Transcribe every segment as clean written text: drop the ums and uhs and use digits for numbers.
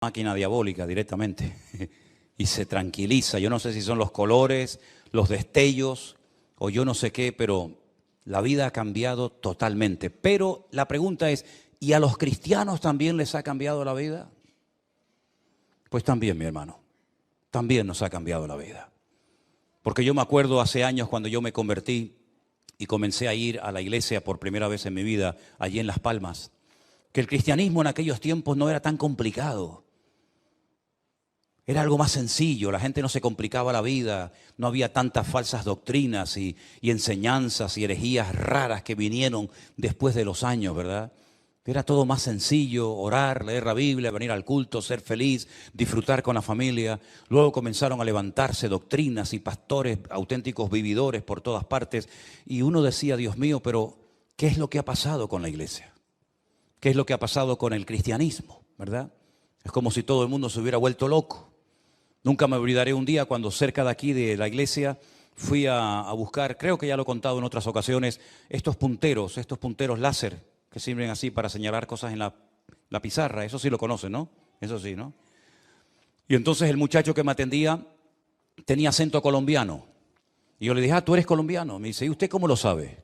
máquina diabólica directamente y se tranquiliza. Yo no sé si son los colores, los destellos o yo no sé qué, pero la vida ha cambiado totalmente. Pero la pregunta es, ¿y a los cristianos también les ha cambiado la vida? Pues también, mi hermano, también nos ha cambiado la vida. Porque yo me acuerdo hace años cuando yo me convertí y comencé a ir a la iglesia por primera vez en mi vida, allí en Las Palmas, que el cristianismo en aquellos tiempos no era tan complicado. Era algo más sencillo, la gente no se complicaba la vida, no había tantas falsas doctrinas y enseñanzas y herejías raras que vinieron después de los años, ¿verdad? Era todo más sencillo, orar, leer la Biblia, venir al culto, ser feliz, disfrutar con la familia. Luego comenzaron a levantarse doctrinas y pastores auténticos vividores por todas partes. Y uno decía, Dios mío, pero ¿qué es lo que ha pasado con la iglesia? ¿Qué es lo que ha pasado con el cristianismo? ¿Verdad? Es como si todo el mundo se hubiera vuelto loco. Nunca me olvidaré un día cuando cerca de aquí de la iglesia fui a buscar, creo que ya lo he contado en otras ocasiones, estos punteros láser que sirven así para señalar cosas en la pizarra. Eso sí lo conocen, ¿no? Eso sí, ¿no? Y entonces el muchacho que me atendía tenía acento colombiano. Y yo le dije, ¿tú eres colombiano? Me dice, ¿y usted cómo lo sabe?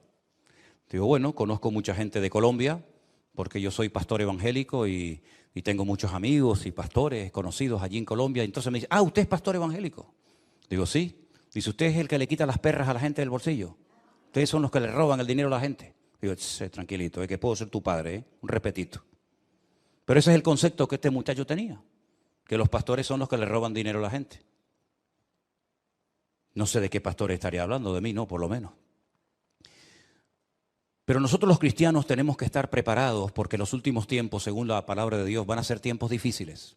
Digo, bueno, conozco mucha gente de Colombia porque yo soy pastor evangélico y tengo muchos amigos y pastores conocidos allí en Colombia. Entonces me dice, ¿usted es pastor evangélico? Digo, sí. Dice, ¿usted es el que le quita las perras a la gente del bolsillo? Ustedes son los que le roban el dinero a la gente. Digo, tranquilito, que puedo ser tu padre, un repetito. Pero ese es el concepto que este muchacho tenía, que los pastores son los que le roban dinero a la gente. No sé de qué pastor estaría hablando, de mí no, por lo menos. Pero nosotros los cristianos tenemos que estar preparados porque los últimos tiempos, según la palabra de Dios, van a ser tiempos difíciles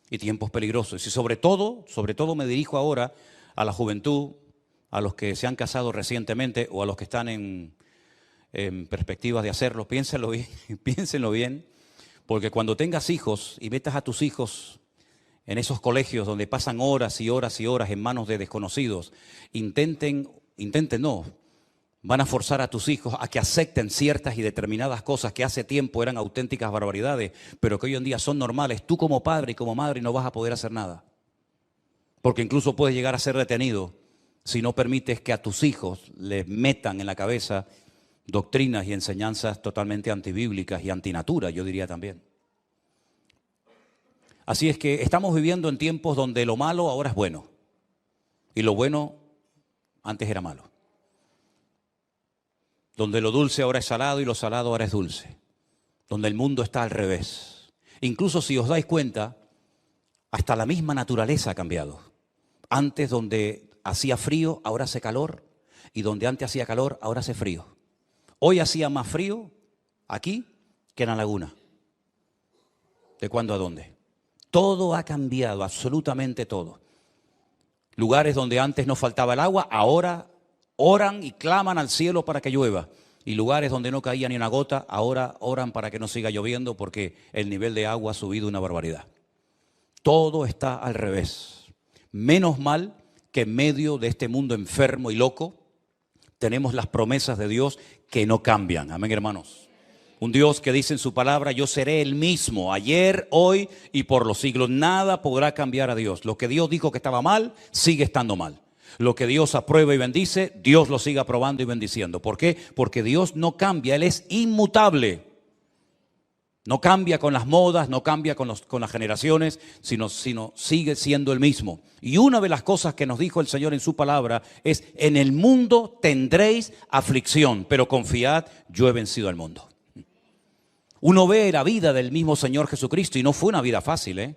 y tiempos peligrosos. Y sobre todo me dirijo ahora a la juventud, a los que se han casado recientemente o a los que están en perspectivas de hacerlo. Piénsenlo bien, porque cuando tengas hijos y metas a tus hijos en esos colegios donde pasan horas y horas y horas en manos de desconocidos, van a forzar a tus hijos a que acepten ciertas y determinadas cosas que hace tiempo eran auténticas barbaridades, pero que hoy en día son normales. Tú como padre y como madre no vas a poder hacer nada. Porque incluso puedes llegar a ser detenido si no permites que a tus hijos les metan en la cabeza doctrinas y enseñanzas totalmente antibíblicas y antinatura, yo diría también. Así es que estamos viviendo en tiempos donde lo malo ahora es bueno y lo bueno antes era malo. Donde lo dulce ahora es salado y lo salado ahora es dulce. Donde el mundo está al revés. Incluso si os dais cuenta, hasta la misma naturaleza ha cambiado. Antes donde hacía frío, ahora hace calor. Y donde antes hacía calor, ahora hace frío. Hoy hacía más frío aquí que en la laguna. ¿De cuándo a dónde? Todo ha cambiado, absolutamente todo. Lugares donde antes no faltaba el agua, ahora oran y claman al cielo para que llueva. Y lugares donde no caía ni una gota, ahora oran para que no siga lloviendo porque el nivel de agua ha subido una barbaridad. Todo está al revés. Menos mal que en medio de este mundo enfermo y loco tenemos las promesas de Dios que no cambian. Amén, hermanos. Un Dios que dice en su palabra, yo seré el mismo, ayer, hoy y por los siglos. Nada podrá cambiar a Dios. Lo que Dios dijo que estaba mal, sigue estando mal. Lo que Dios aprueba y bendice, Dios lo sigue aprobando y bendiciendo. ¿Por qué? Porque Dios no cambia, Él es inmutable. No cambia con las modas, no cambia con las generaciones, sino sigue siendo el mismo. Y una de las cosas que nos dijo el Señor en su palabra es, en el mundo tendréis aflicción, pero confiad, yo he vencido al mundo. Uno ve la vida del mismo Señor Jesucristo y no fue una vida fácil, ¿eh?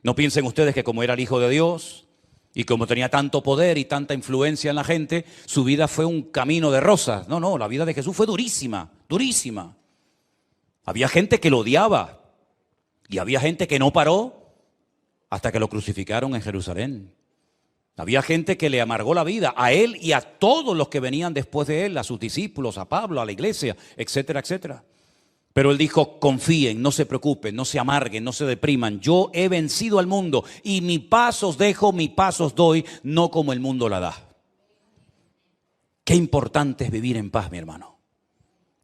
No piensen ustedes que como era el Hijo de Dios y como tenía tanto poder y tanta influencia en la gente, su vida fue un camino de rosas. No, la vida de Jesús fue durísima, durísima. Había gente que lo odiaba y había gente que no paró hasta que lo crucificaron en Jerusalén. Había gente que le amargó la vida a él y a todos los que venían después de él, a sus discípulos, a Pablo, a la iglesia, etcétera, etcétera. Pero él dijo, confíen, no se preocupen, no se amarguen, no se depriman. Yo he vencido al mundo y mi paz os dejo, mi paz os doy, no como el mundo la da. Qué importante es vivir en paz, mi hermano.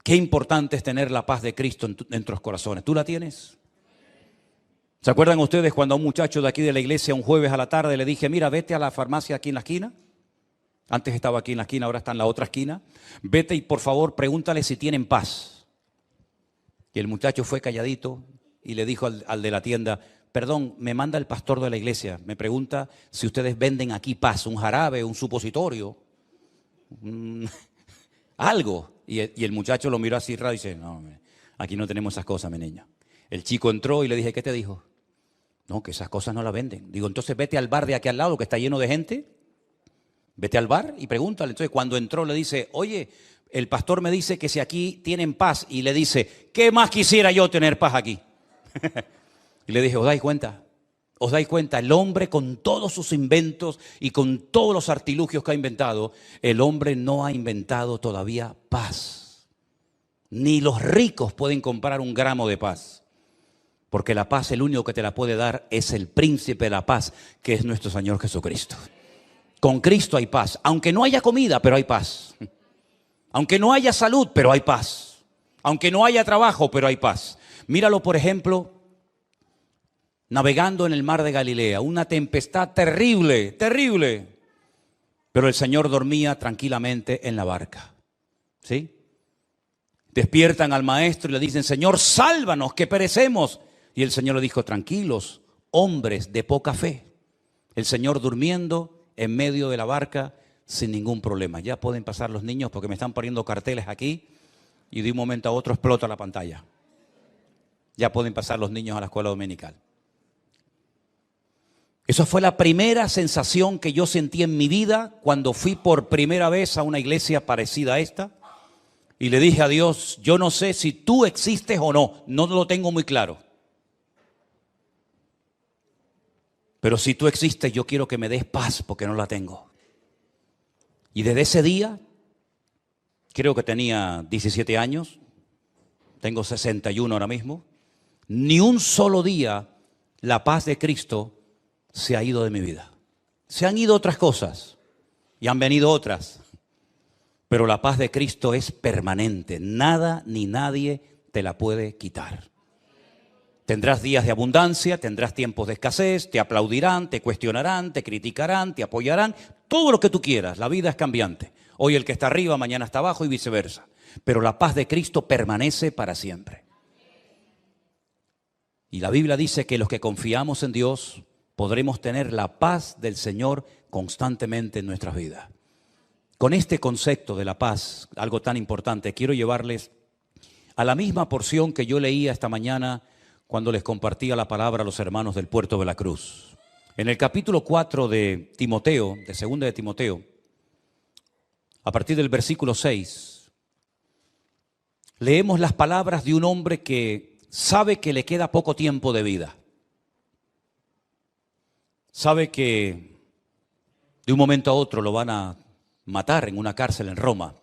Qué importante es tener la paz de Cristo en nuestros corazones. ¿Tú la tienes? ¿Se acuerdan ustedes cuando a un muchacho de aquí de la iglesia un jueves a la tarde le dije, mira, vete a la farmacia aquí en la esquina? Antes estaba aquí en la esquina, ahora está en la otra esquina. Vete y por favor pregúntale si tienen paz. Y el muchacho fue calladito y le dijo al de la tienda, perdón, me manda el pastor de la iglesia, me pregunta si ustedes venden aquí paz, un jarabe, un supositorio, algo. Y el muchacho lo miró así raro y dice, no, aquí no tenemos esas cosas, mi niño. El chico entró y le dije, ¿qué te dijo? No, que esas cosas no las venden. Digo, entonces vete al bar de aquí al lado que está lleno de gente. Vete al bar y pregúntale. Entonces cuando entró le dice, oye, el pastor me dice que si aquí tienen paz. Y le dice, ¿qué más quisiera yo tener paz aquí? Y le dije, ¿os dais cuenta? ¿Os dais cuenta? El hombre con todos sus inventos y con todos los artilugios que ha inventado, el hombre no ha inventado todavía paz. Ni los ricos pueden comprar un gramo de paz. Porque la paz, el único que te la puede dar es el príncipe de la paz, que es nuestro Señor Jesucristo. Con Cristo hay paz. Aunque no haya comida, pero hay paz. Aunque no haya salud, pero hay paz. Aunque no haya trabajo, pero hay paz. Míralo, por ejemplo, navegando en el mar de Galilea. Una tempestad terrible, terrible. Pero el Señor dormía tranquilamente en la barca. ¿Sí? Despiertan al maestro y le dicen, Señor, sálvanos, que perecemos. Y el Señor le dijo, tranquilos, hombres de poca fe. El Señor durmiendo en medio de la barca sin ningún problema. Ya pueden pasar los niños porque me están poniendo carteles aquí y de un momento a otro explota la pantalla. Ya pueden pasar los niños a la escuela dominical. Esa fue la primera sensación que yo sentí en mi vida cuando fui por primera vez a una iglesia parecida a esta. Y le dije a Dios, yo no sé si tú existes o no, no lo tengo muy claro. Pero si tú existes, yo quiero que me des paz porque no la tengo. Y desde ese día, creo que tenía 17 años, tengo 61 ahora mismo, ni un solo día la paz de Cristo se ha ido de mi vida. Se han ido otras cosas y han venido otras, pero la paz de Cristo es permanente. Nada ni nadie te la puede quitar. Tendrás días de abundancia, tendrás tiempos de escasez, te aplaudirán, te cuestionarán, te criticarán, te apoyarán, todo lo que tú quieras. La vida es cambiante. Hoy el que está arriba, mañana está abajo y viceversa. Pero la paz de Cristo permanece para siempre. Y la Biblia dice que los que confiamos en Dios podremos tener la paz del Señor constantemente en nuestras vidas. Con este concepto de la paz, algo tan importante, quiero llevarles a la misma porción que yo leía esta mañana cuando les compartía la palabra a los hermanos del Puerto de la Cruz. En el capítulo 4 de Timoteo, de segunda de Timoteo, a partir del versículo 6, leemos las palabras de un hombre que sabe que le queda poco tiempo de vida. Sabe que de un momento a otro lo van a matar en una cárcel en Roma.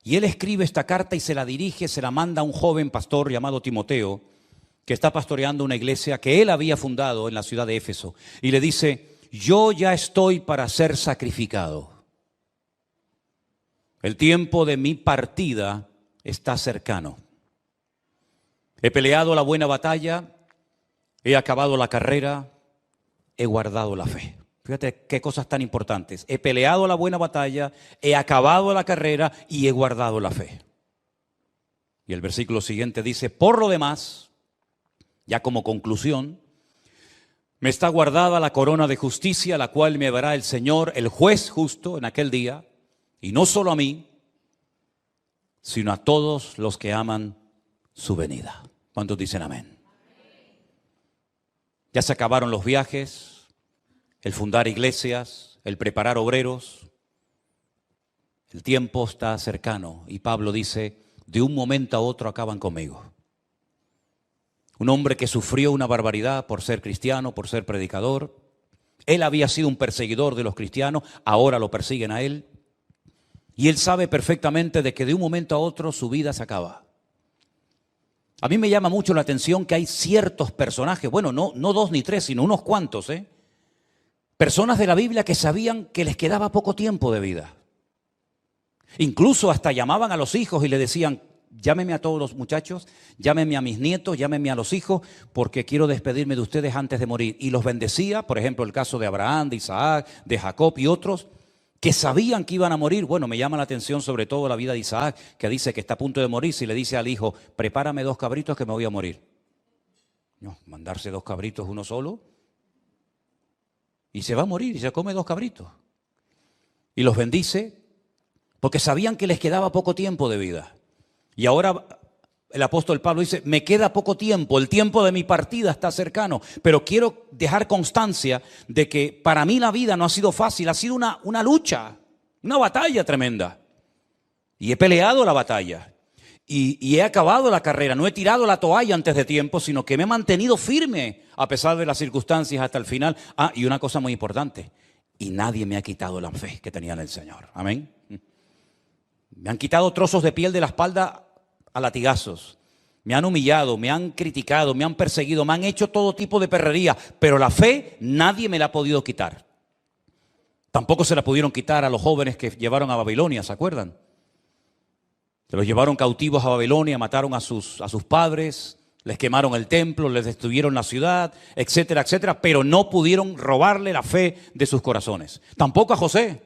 Y él escribe esta carta y se la dirige, se la manda a un joven pastor llamado Timoteo, que está pastoreando una iglesia que él había fundado en la ciudad de Éfeso. Y le dice, yo ya estoy para ser sacrificado. El tiempo de mi partida está cercano. He peleado la buena batalla, he acabado la carrera, he guardado la fe. Fíjate qué cosas tan importantes. He peleado la buena batalla, he acabado la carrera y he guardado la fe. Y el versículo siguiente dice, por lo demás, ya como conclusión, me está guardada la corona de justicia, la cual me dará el Señor, el juez justo, en aquel día, y no solo a mí, sino a todos los que aman su venida. ¿Cuántos dicen amén? Ya se acabaron los viajes, el fundar iglesias, el preparar obreros. El tiempo está cercano y Pablo dice, de un momento a otro acaban conmigo. Un hombre que sufrió una barbaridad por ser cristiano, por ser predicador. Él había sido un perseguidor de los cristianos, ahora lo persiguen a él. Y él sabe perfectamente de que de un momento a otro su vida se acaba. A mí me llama mucho la atención que hay ciertos personajes, bueno, no dos ni tres, sino unos cuantos, personas de la Biblia que sabían que les quedaba poco tiempo de vida. Incluso hasta llamaban a los hijos y le decían, llámeme a todos los muchachos, llámeme a mis nietos, llámeme a los hijos, porque quiero despedirme de ustedes antes de morir. Y los bendecía, por ejemplo, el caso de Abraham, de Isaac, de Jacob y otros, que sabían que iban a morir. Bueno, me llama la atención sobre todo la vida de Isaac, que dice que está a punto de morir, si le dice al hijo, prepárame 2 cabritos que me voy a morir. No, mandarse 2 cabritos uno solo, y se va a morir, y se come 2 cabritos. Y los bendice, porque sabían que les quedaba poco tiempo de vida. Y ahora el apóstol Pablo dice, me queda poco tiempo, el tiempo de mi partida está cercano, pero quiero dejar constancia de que para mí la vida no ha sido fácil, ha sido una lucha, una batalla tremenda. Y he peleado la batalla y he acabado la carrera, no he tirado la toalla antes de tiempo, sino que me he mantenido firme a pesar de las circunstancias hasta el final. Ah, y una cosa muy importante, y nadie me ha quitado la fe que tenía en el Señor. Amén. Me han quitado trozos de piel de la espalda a latigazos. Me han humillado, me han criticado, me han perseguido, me han hecho todo tipo de perrería, pero la fe nadie me la ha podido quitar. Tampoco se la pudieron quitar a los jóvenes que llevaron a Babilonia, ¿se acuerdan? Se los llevaron cautivos a Babilonia, mataron a sus padres, les quemaron el templo, les destruyeron la ciudad, etcétera, etcétera, pero no pudieron robarle la fe de sus corazones. Tampoco a José.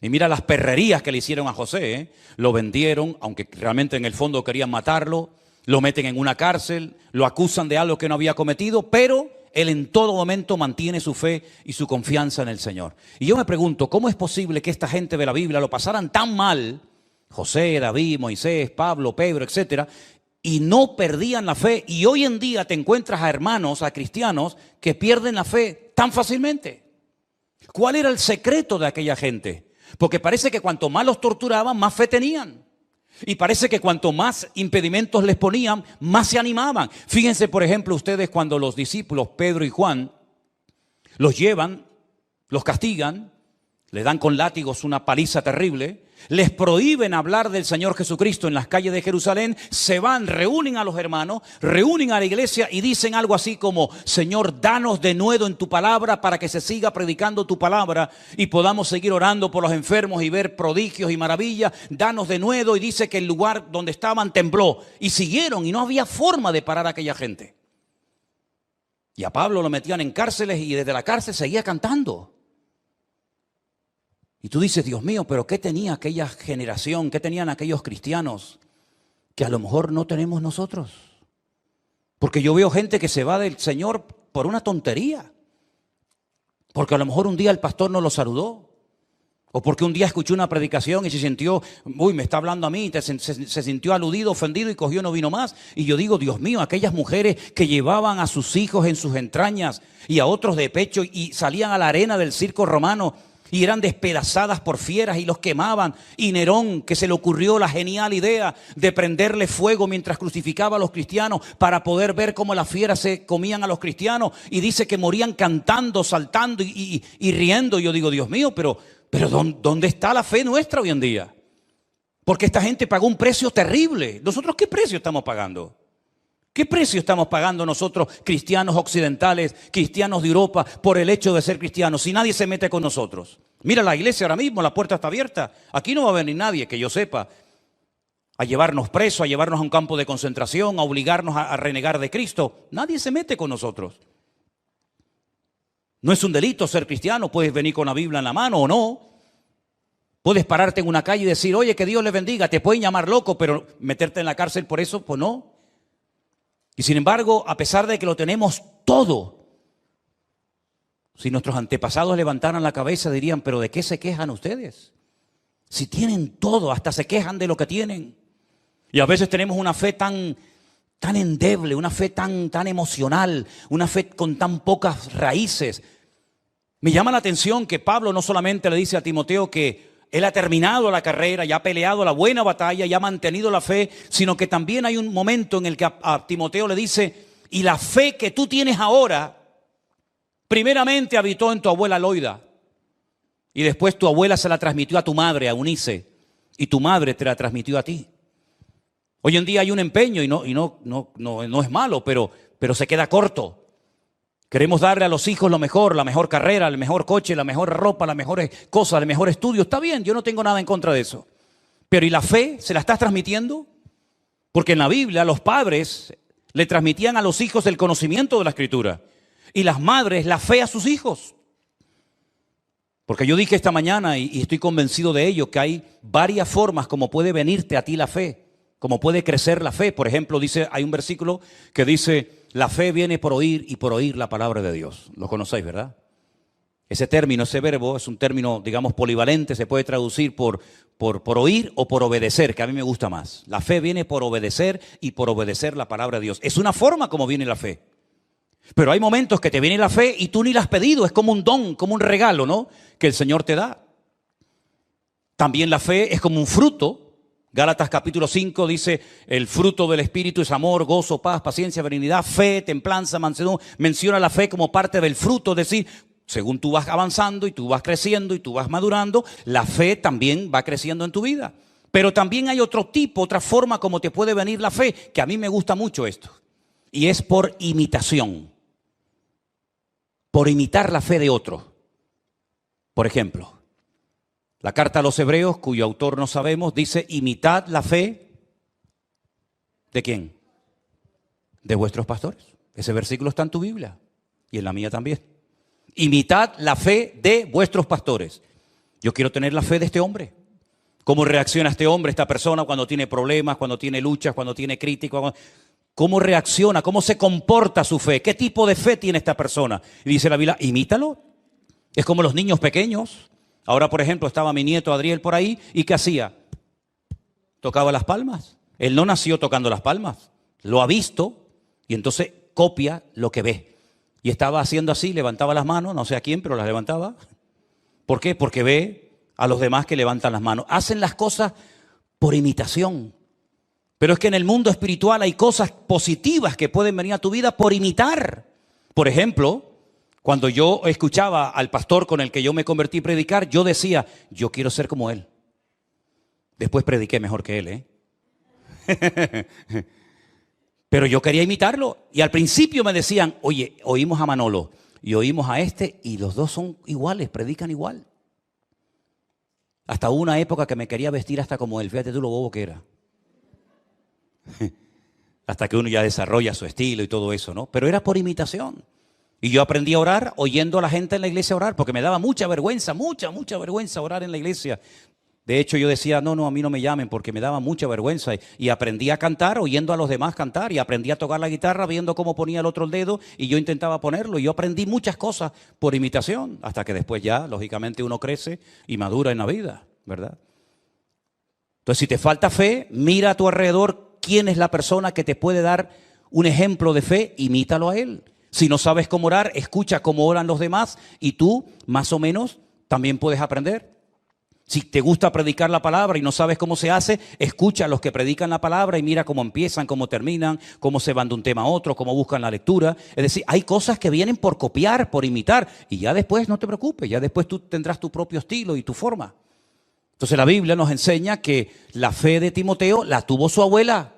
Y mira las perrerías que le hicieron a José, ¿eh? Lo vendieron, aunque realmente en el fondo querían matarlo, lo meten en una cárcel, lo acusan de algo que no había cometido, pero él en todo momento mantiene su fe y su confianza en el Señor. Y yo me pregunto, ¿cómo es posible que esta gente de la Biblia lo pasaran tan mal, José, David, Moisés, Pablo, Pedro, etcétera, y no perdían la fe? Y hoy en día te encuentras a hermanos, a cristianos, que pierden la fe tan fácilmente. ¿Cuál era el secreto de aquella gente? Porque parece que cuanto más los torturaban, más fe tenían. Y parece que cuanto más impedimentos les ponían, más se animaban. Fíjense, por ejemplo, ustedes cuando los discípulos, Pedro y Juan, los llevan, los castigan, les dan con látigos una paliza terrible, les prohíben hablar del Señor Jesucristo en las calles de Jerusalén, se van, reúnen a los hermanos, reúnen a la iglesia y dicen algo así como, Señor, danos de nuevo en tu palabra para que se siga predicando tu palabra y podamos seguir orando por los enfermos y ver prodigios y maravillas. Danos de nuevo. Y dice que el lugar donde estaban tembló y siguieron y no había forma de parar a aquella gente. Y a Pablo lo metían en cárceles y desde la cárcel seguía cantando. Y tú dices, Dios mío, pero ¿qué tenía aquella generación? ¿Qué tenían aquellos cristianos que a lo mejor no tenemos nosotros? Porque yo veo gente que se va del Señor por una tontería. Porque a lo mejor un día el pastor no lo saludó. O porque un día escuchó una predicación y se sintió, uy, me está hablando a mí, se sintió aludido, ofendido y cogió no vino más. Y yo digo, Dios mío, aquellas mujeres que llevaban a sus hijos en sus entrañas y a otros de pecho y salían a la arena del circo romano y eran despedazadas por fieras y los quemaban. Y Nerón, que se le ocurrió la genial idea de prenderle fuego mientras crucificaba a los cristianos para poder ver cómo las fieras se comían a los cristianos. Y dice que morían cantando, saltando y riendo. Y yo digo, Dios mío, pero ¿dónde está la fe nuestra hoy en día? Porque esta gente pagó un precio terrible. ¿Nosotros qué precio estamos pagando? ¿Qué precio estamos pagando nosotros, cristianos occidentales, cristianos de Europa, por el hecho de ser cristianos, si nadie se mete con nosotros? Mira la iglesia ahora mismo, la puerta está abierta. Aquí no va a venir nadie, que yo sepa, a llevarnos presos, a llevarnos a un campo de concentración, a obligarnos a renegar de Cristo. Nadie se mete con nosotros. No es un delito ser cristiano, puedes venir con la Biblia en la mano o no. Puedes pararte en una calle y decir, oye, que Dios le bendiga, te pueden llamar loco, pero meterte en la cárcel por eso, pues no. Y sin embargo, a pesar de que lo tenemos todo, si nuestros antepasados levantaran la cabeza dirían, pero ¿de qué se quejan ustedes? Si tienen todo, hasta se quejan de lo que tienen. Y a veces tenemos una fe tan endeble, una fe tan emocional, una fe con tan pocas raíces. Me llama la atención que Pablo no solamente le dice a Timoteo que él ha terminado la carrera, ya ha peleado la buena batalla, ya ha mantenido la fe, sino que también hay un momento en el que a Timoteo le dice, y la fe que tú tienes ahora, primeramente habitó en tu abuela Loida, y después tu abuela se la transmitió a tu madre, a Eunice, y tu madre te la transmitió a ti. Hoy en día hay un empeño, y no es malo, pero se queda corto. Queremos darle a los hijos lo mejor, la mejor carrera, el mejor coche, la mejor ropa, las mejores cosas, el mejor estudio. Está bien, yo no tengo nada en contra de eso. Pero ¿y la fe? ¿Se la estás transmitiendo? Porque en la Biblia los padres le transmitían a los hijos el conocimiento de la Escritura y las madres la fe a sus hijos. Porque yo dije esta mañana y estoy convencido de ello, que hay varias formas como puede venirte a ti la fe, como puede crecer la fe. Por ejemplo, hay un versículo que dice, la fe viene por oír y por oír la palabra de Dios. Lo conocéis, ¿verdad? Ese término, ese verbo, es un término, digamos, polivalente, se puede traducir por oír o por obedecer, que a mí me gusta más. La fe viene por obedecer y por obedecer la palabra de Dios. Es una forma como viene la fe. Pero hay momentos que te viene la fe y tú ni la has pedido, es como un don, como un regalo, ¿no?, que el Señor te da. También la fe es como un fruto. Gálatas capítulo 5 dice, el fruto del Espíritu es amor, gozo, paz, paciencia, benignidad, fe, templanza, mansedumbre. Menciona la fe como parte del fruto, es decir, según tú vas avanzando y tú vas creciendo y tú vas madurando, la fe también va creciendo en tu vida. Pero también hay otro tipo, otra forma como te puede venir la fe, que a mí me gusta mucho esto. Y es por imitación. Por imitar la fe de otro. Por ejemplo, la carta a los Hebreos, cuyo autor no sabemos, dice, imitad la fe ¿de quién? De vuestros pastores. Ese versículo está en tu Biblia y en la mía también. Imitad la fe de vuestros pastores. Yo quiero tener la fe de este hombre. ¿Cómo reacciona este hombre, esta persona, cuando tiene problemas, cuando tiene luchas, cuando tiene críticas? ¿Cómo reacciona? ¿Cómo se comporta su fe? ¿Qué tipo de fe tiene esta persona? Y dice la Biblia, imítalo. Es como los niños pequeños. Ahora, por ejemplo, estaba mi nieto Adriel por ahí. ¿Y qué hacía? Tocaba las palmas. Él no nació tocando las palmas. Lo ha visto y entonces copia lo que ve. Y estaba haciendo así, levantaba las manos, no sé a quién, pero las levantaba. ¿Por qué? Porque ve a los demás que levantan las manos. Hacen las cosas por imitación. Pero es que en el mundo espiritual hay cosas positivas que pueden venir a tu vida por imitar. Por ejemplo, cuando yo escuchaba al pastor con el que yo me convertí a predicar, yo decía, yo quiero ser como él. Después prediqué mejor que él, Pero yo quería imitarlo. Y al principio me decían, oye, oímos a Manolo y oímos a este y los dos son iguales, predican igual. Hasta hubo una época que me quería vestir hasta como él. Fíjate tú lo bobo que era. Hasta que uno ya desarrolla su estilo y todo eso, ¿no? Pero era por imitación. Y yo aprendí a orar oyendo a la gente en la iglesia orar, porque me daba mucha vergüenza, mucha vergüenza orar en la iglesia. De hecho, yo decía, no, a mí no me llamen porque me daba mucha vergüenza. Y aprendí a cantar oyendo a los demás cantar. Y aprendí a tocar la guitarra viendo cómo ponía el otro el dedo y yo intentaba ponerlo. Y yo aprendí muchas cosas por imitación, hasta que después ya, lógicamente, uno crece y madura en la vida, ¿verdad? Entonces, si te falta fe, mira a tu alrededor quién es la persona que te puede dar un ejemplo de fe, imítalo a él. Si no sabes cómo orar, escucha cómo oran los demás y tú, más o menos, también puedes aprender. Si te gusta predicar la palabra y no sabes cómo se hace, escucha a los que predican la palabra y mira cómo empiezan, cómo terminan, cómo se van de un tema a otro, cómo buscan la lectura. Es decir, hay cosas que vienen por copiar, por imitar, y ya después no te preocupes, ya después tú tendrás tu propio estilo y tu forma. Entonces la Biblia nos enseña que la fe de Timoteo la tuvo su abuela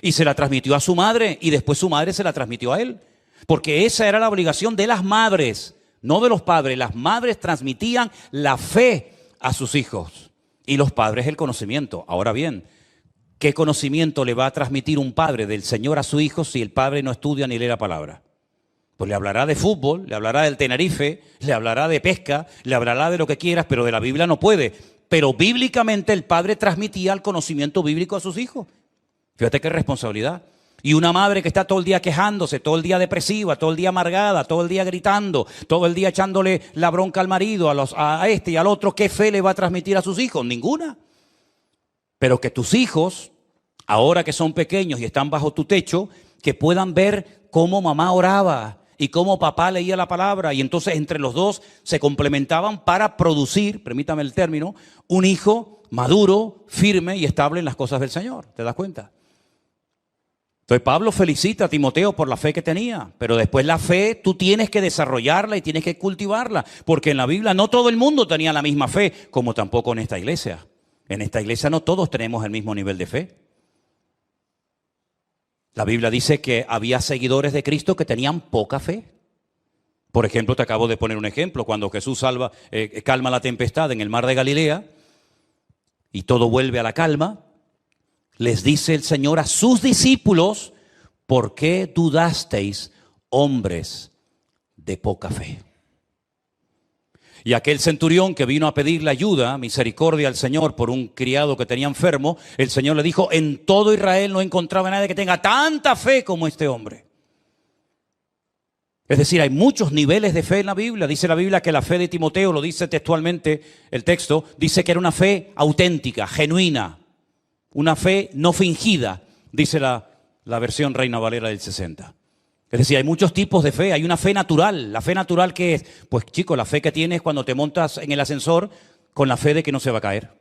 y se la transmitió a su madre y después su madre se la transmitió a él. Porque esa era la obligación de las madres, no de los padres. Las madres transmitían la fe a sus hijos y los padres el conocimiento. Ahora bien, ¿qué conocimiento le va a transmitir un padre del Señor a su hijo si el padre no estudia ni lee la palabra? Pues le hablará de fútbol, le hablará del Tenerife, le hablará de pesca, le hablará de lo que quieras, pero de la Biblia no puede. Pero bíblicamente el padre transmitía el conocimiento bíblico a sus hijos. Fíjate qué responsabilidad. Y una madre que está todo el día quejándose, todo el día depresiva, todo el día amargada, todo el día gritando, todo el día echándole la bronca al marido, a este y al otro, ¿qué fe le va a transmitir a sus hijos? Ninguna. Pero que tus hijos, ahora que son pequeños y están bajo tu techo, que puedan ver cómo mamá oraba y cómo papá leía la palabra. Y entonces entre los dos se complementaban para producir, permítame el término, un hijo maduro, firme y estable en las cosas del Señor. ¿Te das cuenta? Entonces Pablo felicita a Timoteo por la fe que tenía, pero después la fe tú tienes que desarrollarla y tienes que cultivarla, porque en la Biblia no todo el mundo tenía la misma fe, como tampoco en esta iglesia. En esta iglesia no todos tenemos el mismo nivel de fe. La Biblia dice que había seguidores de Cristo que tenían poca fe. Por ejemplo, te acabo de poner un ejemplo, cuando Jesús calma la tempestad en el mar de Galilea y todo vuelve a la calma. les dice el Señor a sus discípulos, ¿por qué dudasteis, hombres de poca fe? Y aquel centurión que vino a pedirle ayuda, misericordia al Señor por un criado que tenía enfermo, el Señor le dijo, en todo Israel no encontraba a nadie que tenga tanta fe como este hombre. Es decir, hay muchos niveles de fe en la Biblia. Dice la Biblia que la fe de Timoteo, lo dice textualmente el texto, dice que era una fe auténtica, genuina, una fe no fingida, dice la versión Reina Valera del 60. Es decir, hay muchos tipos de fe. Hay una fe natural. ¿La fe natural qué es? Pues chicos, la fe que tienes cuando te montas en el ascensor con la fe de que no se va a caer.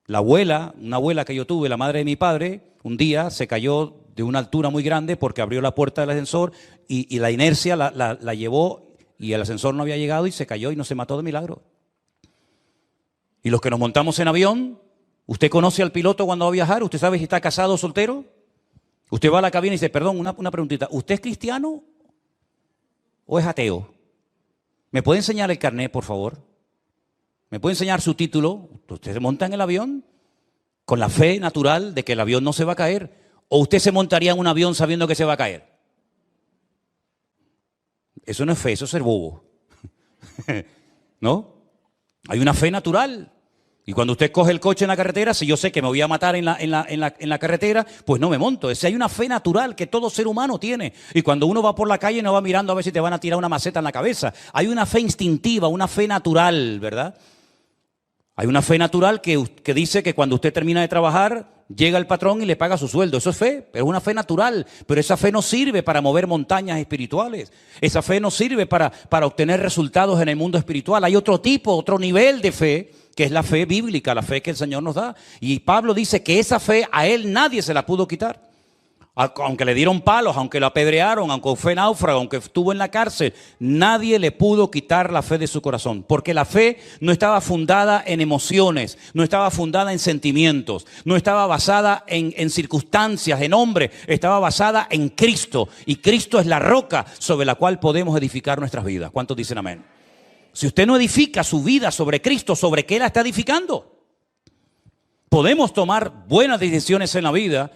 La abuela, una abuela que yo tuve, la madre de mi padre, un día se cayó de una altura muy grande porque abrió la puerta del ascensor y la inercia la llevó y el ascensor no había llegado y se cayó y no se mató de milagro. Y los que nos montamos en avión, ¿usted conoce al piloto cuando va a viajar? ¿Usted sabe si está casado o soltero? Usted va a la cabina y dice, perdón, una preguntita, ¿usted es cristiano o es ateo? ¿Me puede enseñar el carnet, por favor? ¿Me puede enseñar su título? ¿Usted se monta en el avión con la fe natural de que el avión no se va a caer? ¿O usted se montaría en un avión sabiendo que se va a caer? Eso no es fe, eso es ser bobo. ¿No? Hay una fe natural. Y cuando usted coge el coche en la carretera, si yo sé que me voy a matar en la carretera, pues no me monto. Es decir, hay una fe natural que todo ser humano tiene. Y cuando uno va por la calle no va mirando a ver si te van a tirar una maceta en la cabeza. Hay una fe instintiva, una fe natural, ¿verdad? Hay una fe natural que dice que cuando usted termina de trabajar, llega el patrón y le paga su sueldo. Eso es fe, pero es una fe natural. Pero esa fe no sirve para mover montañas espirituales. Esa fe no sirve para obtener resultados en el mundo espiritual. Hay otro tipo, otro nivel de fe, que es la fe bíblica, la fe que el Señor nos da. Y Pablo dice que esa fe a él nadie se la pudo quitar. Aunque le dieron palos, aunque lo apedrearon, aunque fue náufrago, aunque estuvo en la cárcel, nadie le pudo quitar la fe de su corazón. Porque la fe no estaba fundada en emociones, no estaba fundada en sentimientos, no estaba basada en circunstancias, en hombres, estaba basada en Cristo. Y Cristo es la roca sobre la cual podemos edificar nuestras vidas. ¿Cuántos dicen amén? Si usted no edifica su vida sobre Cristo, ¿sobre qué la está edificando? Podemos tomar buenas decisiones en la vida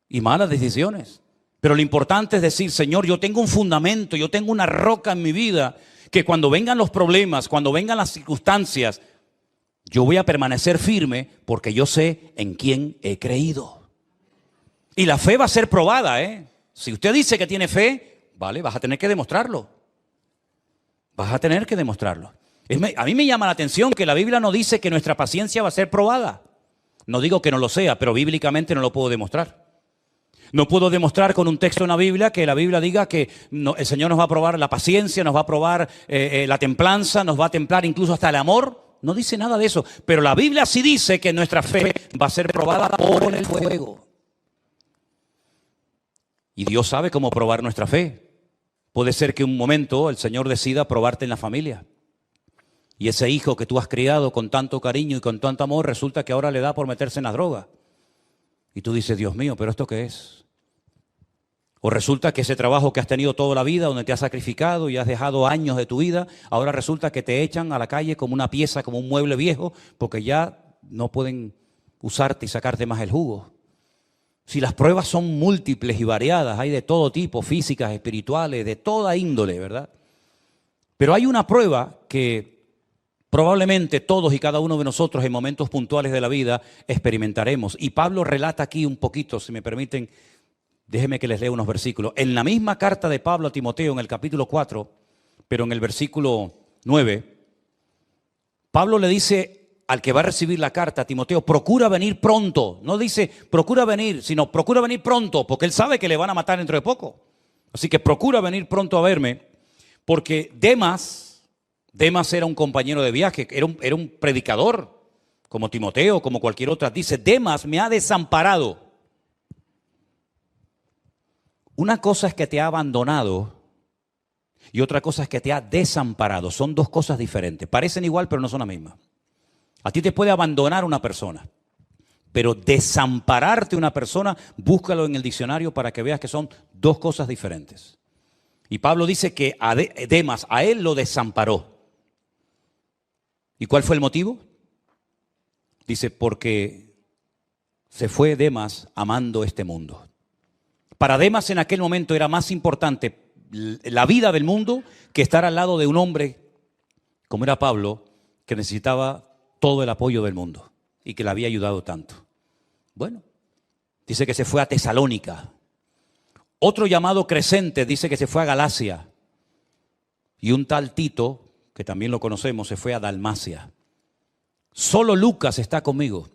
y malas decisiones. Pero lo importante es decir, Señor, yo tengo un fundamento, yo tengo una roca en mi vida, que cuando vengan los problemas, cuando vengan las circunstancias, yo voy a permanecer firme porque yo sé en quién he creído. Y la fe va a ser probada, ¿eh? Si usted dice que tiene fe, vale, vas a tener que demostrarlo. Vas a tener que demostrarlo. A mí me llama la atención que la Biblia no dice que nuestra paciencia va a ser probada. No digo que no lo sea, pero bíblicamente no lo puedo demostrar. No puedo demostrar con un texto en la Biblia que la Biblia diga que el Señor nos va a probar la paciencia, nos va a probar la templanza, nos va a templar incluso hasta el amor. No dice nada de eso. Pero la Biblia sí dice que nuestra fe va a ser probada por el fuego. Y Dios sabe cómo probar nuestra fe. Puede ser que un momento el Señor decida probarte en la familia. Y ese hijo que tú has criado con tanto cariño y con tanto amor, resulta que ahora le da por meterse en la droga. Y tú dices, Dios mío, ¿pero esto qué es? O resulta que ese trabajo que has tenido toda la vida, donde te has sacrificado y has dejado años de tu vida, ahora resulta que te echan a la calle como una pieza, como un mueble viejo, porque ya no pueden usarte y sacarte más el jugo. Si las pruebas son múltiples y variadas, hay de todo tipo, físicas, espirituales, de toda índole, ¿verdad? Pero hay una prueba que probablemente todos y cada uno de nosotros en momentos puntuales de la vida experimentaremos. Y Pablo relata aquí un poquito, si me permiten, déjenme que les lea unos versículos. En la misma carta de Pablo a Timoteo, en el capítulo 4, pero en el versículo 9, Pablo le dice al que va a recibir la carta, a Timoteo, procura venir pronto. No dice procura venir, sino procura venir pronto, porque él sabe que le van a matar dentro de poco. Así que procura venir pronto a verme, porque Demas era un compañero de viaje, era un predicador, como Timoteo, como cualquier otra. Dice, Demas me ha desamparado. Una cosa es que te ha abandonado y otra cosa es que te ha desamparado. Son dos cosas diferentes. Parecen igual, pero no son la misma. A ti te puede abandonar una persona, pero desampararte una persona, búscalo en el diccionario para que veas que son dos cosas diferentes. Y Pablo dice que a Demas, a él lo desamparó. ¿Y cuál fue el motivo? Dice, porque se fue Demas amando este mundo. Para Demas en aquel momento era más importante la vida del mundo que estar al lado de un hombre como era Pablo, que necesitaba todo el apoyo del mundo y que le había ayudado tanto. Bueno, dice que se fue a Tesalónica. Otro llamado Crescente dice que se fue a Galacia. Y un tal Tito, que también lo conocemos, se fue a Dalmacia. Solo Lucas está conmigo.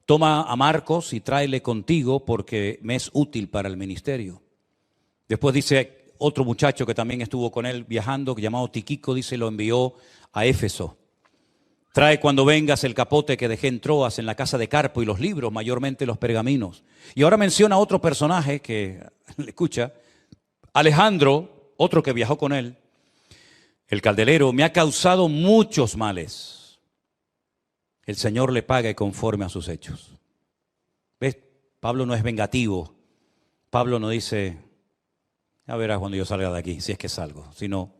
Toma a Marcos y tráele contigo porque me es útil para el ministerio. Después dice otro muchacho que también estuvo con él viajando, llamado Tiquico, dice, lo envió a Éfeso. Trae cuando vengas el capote que dejé en Troas en la casa de Carpo y los libros, mayormente los pergaminos. Y ahora menciona otro personaje que, escucha, Alejandro, otro que viajó con él, el calderero, me ha causado muchos males. El Señor le pague conforme a sus hechos. ¿Ves? Pablo no es vengativo. Pablo no dice, ya verás cuando yo salga de aquí, si es que salgo, sino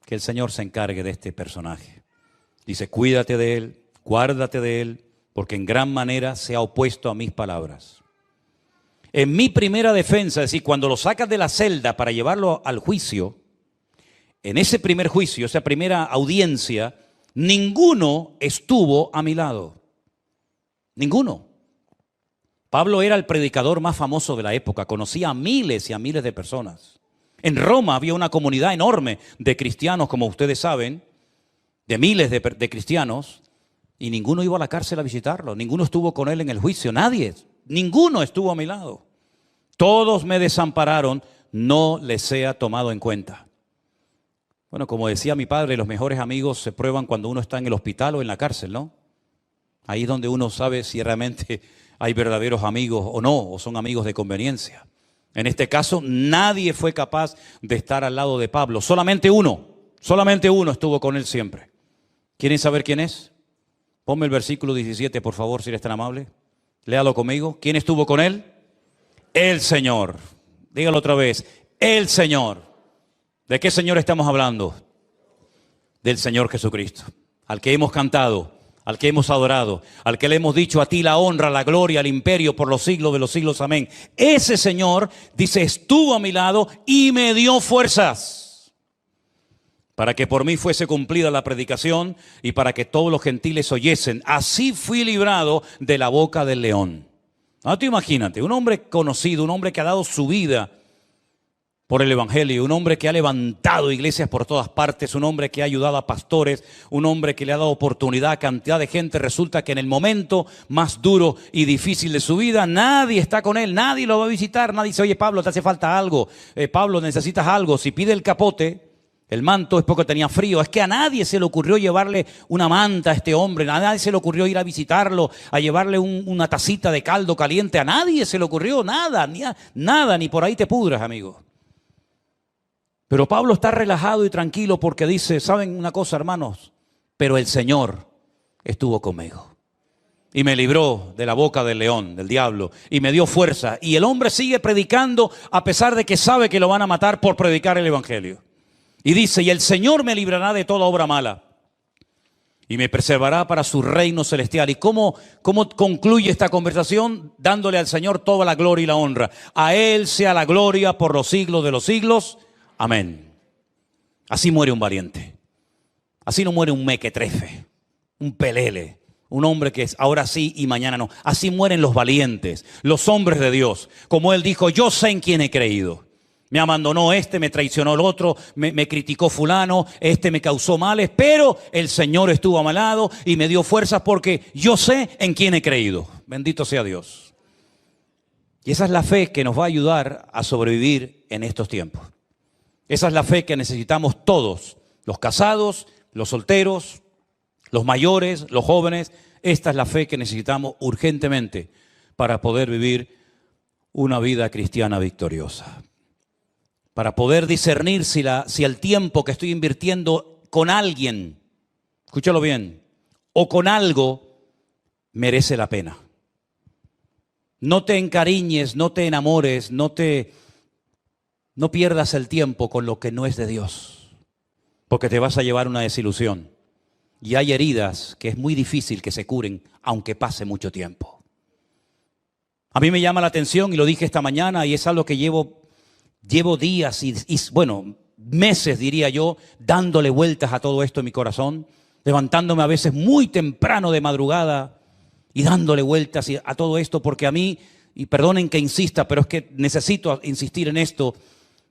que el Señor se encargue de este personaje. Dice, cuídate de él, guárdate de él, porque en gran manera se ha opuesto a mis palabras. En mi primera defensa, es decir, cuando lo sacas de la celda para llevarlo al juicio, en ese primer juicio, esa primera audiencia, ninguno estuvo a mi lado. Ninguno. Pablo era el predicador más famoso de la época, conocía a miles y a miles de personas. En Roma había una comunidad enorme de cristianos, como ustedes saben, de miles de cristianos, y ninguno iba a la cárcel a visitarlo, ninguno estuvo con él en el juicio, nadie, ninguno estuvo a mi lado. Todos me desampararon, no les sea tomado en cuenta. Bueno, como decía mi padre, los mejores amigos se prueban cuando uno está en el hospital o en la cárcel, ¿no? Ahí es donde uno sabe si realmente hay verdaderos amigos o no, o son amigos de conveniencia. En este caso, nadie fue capaz de estar al lado de Pablo, solamente uno estuvo con él siempre. ¿Quieren saber quién es? Ponme el versículo 17, por favor, si eres tan amable. Léalo conmigo. ¿Quién estuvo con él? El Señor. Dígalo otra vez. El Señor. ¿De qué Señor estamos hablando? Del Señor Jesucristo, al que hemos cantado, al que hemos adorado, al que le hemos dicho a ti la honra, la gloria, el imperio por los siglos de los siglos. Amén. Ese Señor, dice, estuvo a mi lado y me dio fuerzas para que por mí fuese cumplida la predicación y para que todos los gentiles oyesen. Así fui librado de la boca del león. Ahora tú imagínate, un hombre conocido, un hombre que ha dado su vida por el evangelio, un hombre que ha levantado iglesias por todas partes, un hombre que ha ayudado a pastores, un hombre que le ha dado oportunidad a cantidad de gente. Resulta que en el momento más duro y difícil de su vida, nadie está con él, nadie lo va a visitar, nadie dice, oye Pablo, te hace falta algo, Pablo, necesitas algo. Si pide el capote, el manto, es porque tenía frío. Es que a nadie se le ocurrió llevarle una manta a este hombre, a nadie se le ocurrió ir a visitarlo, a llevarle una tacita de caldo caliente, a nadie se le ocurrió, nada, ni por ahí te pudras, amigo. Pero Pablo está relajado y tranquilo porque dice, ¿saben una cosa, hermanos? Pero el Señor estuvo conmigo y me libró de la boca del león, del diablo, y me dio fuerza. Y el hombre sigue predicando a pesar de que sabe que lo van a matar por predicar el evangelio. Y dice, y el Señor me librará de toda obra mala y me preservará para su reino celestial. ¿Y cómo concluye esta conversación? Dándole al Señor toda la gloria y la honra. A Él sea la gloria por los siglos de los siglos. Amén. Así muere un valiente. Así no muere un mequetrefe, un pelele, un hombre que es ahora sí y mañana no. Así mueren los valientes, los hombres de Dios. Como él dijo, yo sé en quién he creído. Me abandonó este, me traicionó el otro, me criticó fulano, este me causó males, pero el Señor estuvo a mi lado y me dio fuerzas porque yo sé en quién he creído. Bendito sea Dios. Y esa es la fe que nos va a ayudar a sobrevivir en estos tiempos. Esa es la fe que necesitamos todos, los casados, los solteros, los mayores, los jóvenes. Esta es la fe que necesitamos urgentemente para poder vivir una vida cristiana victoriosa. Para poder discernir si el tiempo que estoy invirtiendo con alguien, escúchalo bien, o con algo, merece la pena. No te encariñes, no te enamores, no pierdas el tiempo con lo que no es de Dios, porque te vas a llevar una desilusión. Y hay heridas que es muy difícil que se curen, aunque pase mucho tiempo. A mí me llama la atención, y lo dije esta mañana, y es algo que llevo días y bueno, meses diría yo, dándole vueltas a todo esto en mi corazón, levantándome a veces muy temprano de madrugada y dándole vueltas a todo esto, porque a mí, y perdonen que insista, pero es que necesito insistir en esto,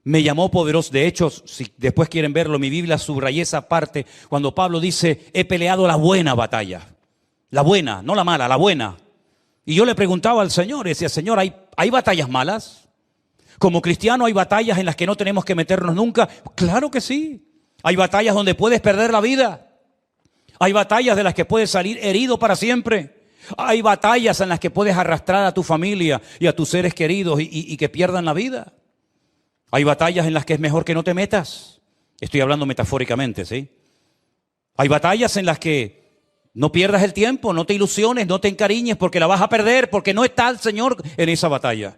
me llamó poderoso. De hecho, si después quieren verlo, mi Biblia subrayé esa parte cuando Pablo dice, he peleado la buena batalla. La buena, no la mala, la buena. Y yo le preguntaba al Señor, y decía, Señor, ¿hay batallas malas? Como cristiano hay batallas en las que no tenemos que meternos nunca. Claro que sí. Hay batallas donde puedes perder la vida. Hay batallas de las que puedes salir herido para siempre. Hay batallas en las que puedes arrastrar a tu familia y a tus seres queridos y que pierdan la vida. Hay batallas en las que es mejor que no te metas. Estoy hablando metafóricamente, ¿sí? Hay batallas en las que no pierdas el tiempo, no te ilusiones, no te encariñes porque la vas a perder, porque no está el Señor en esa batalla.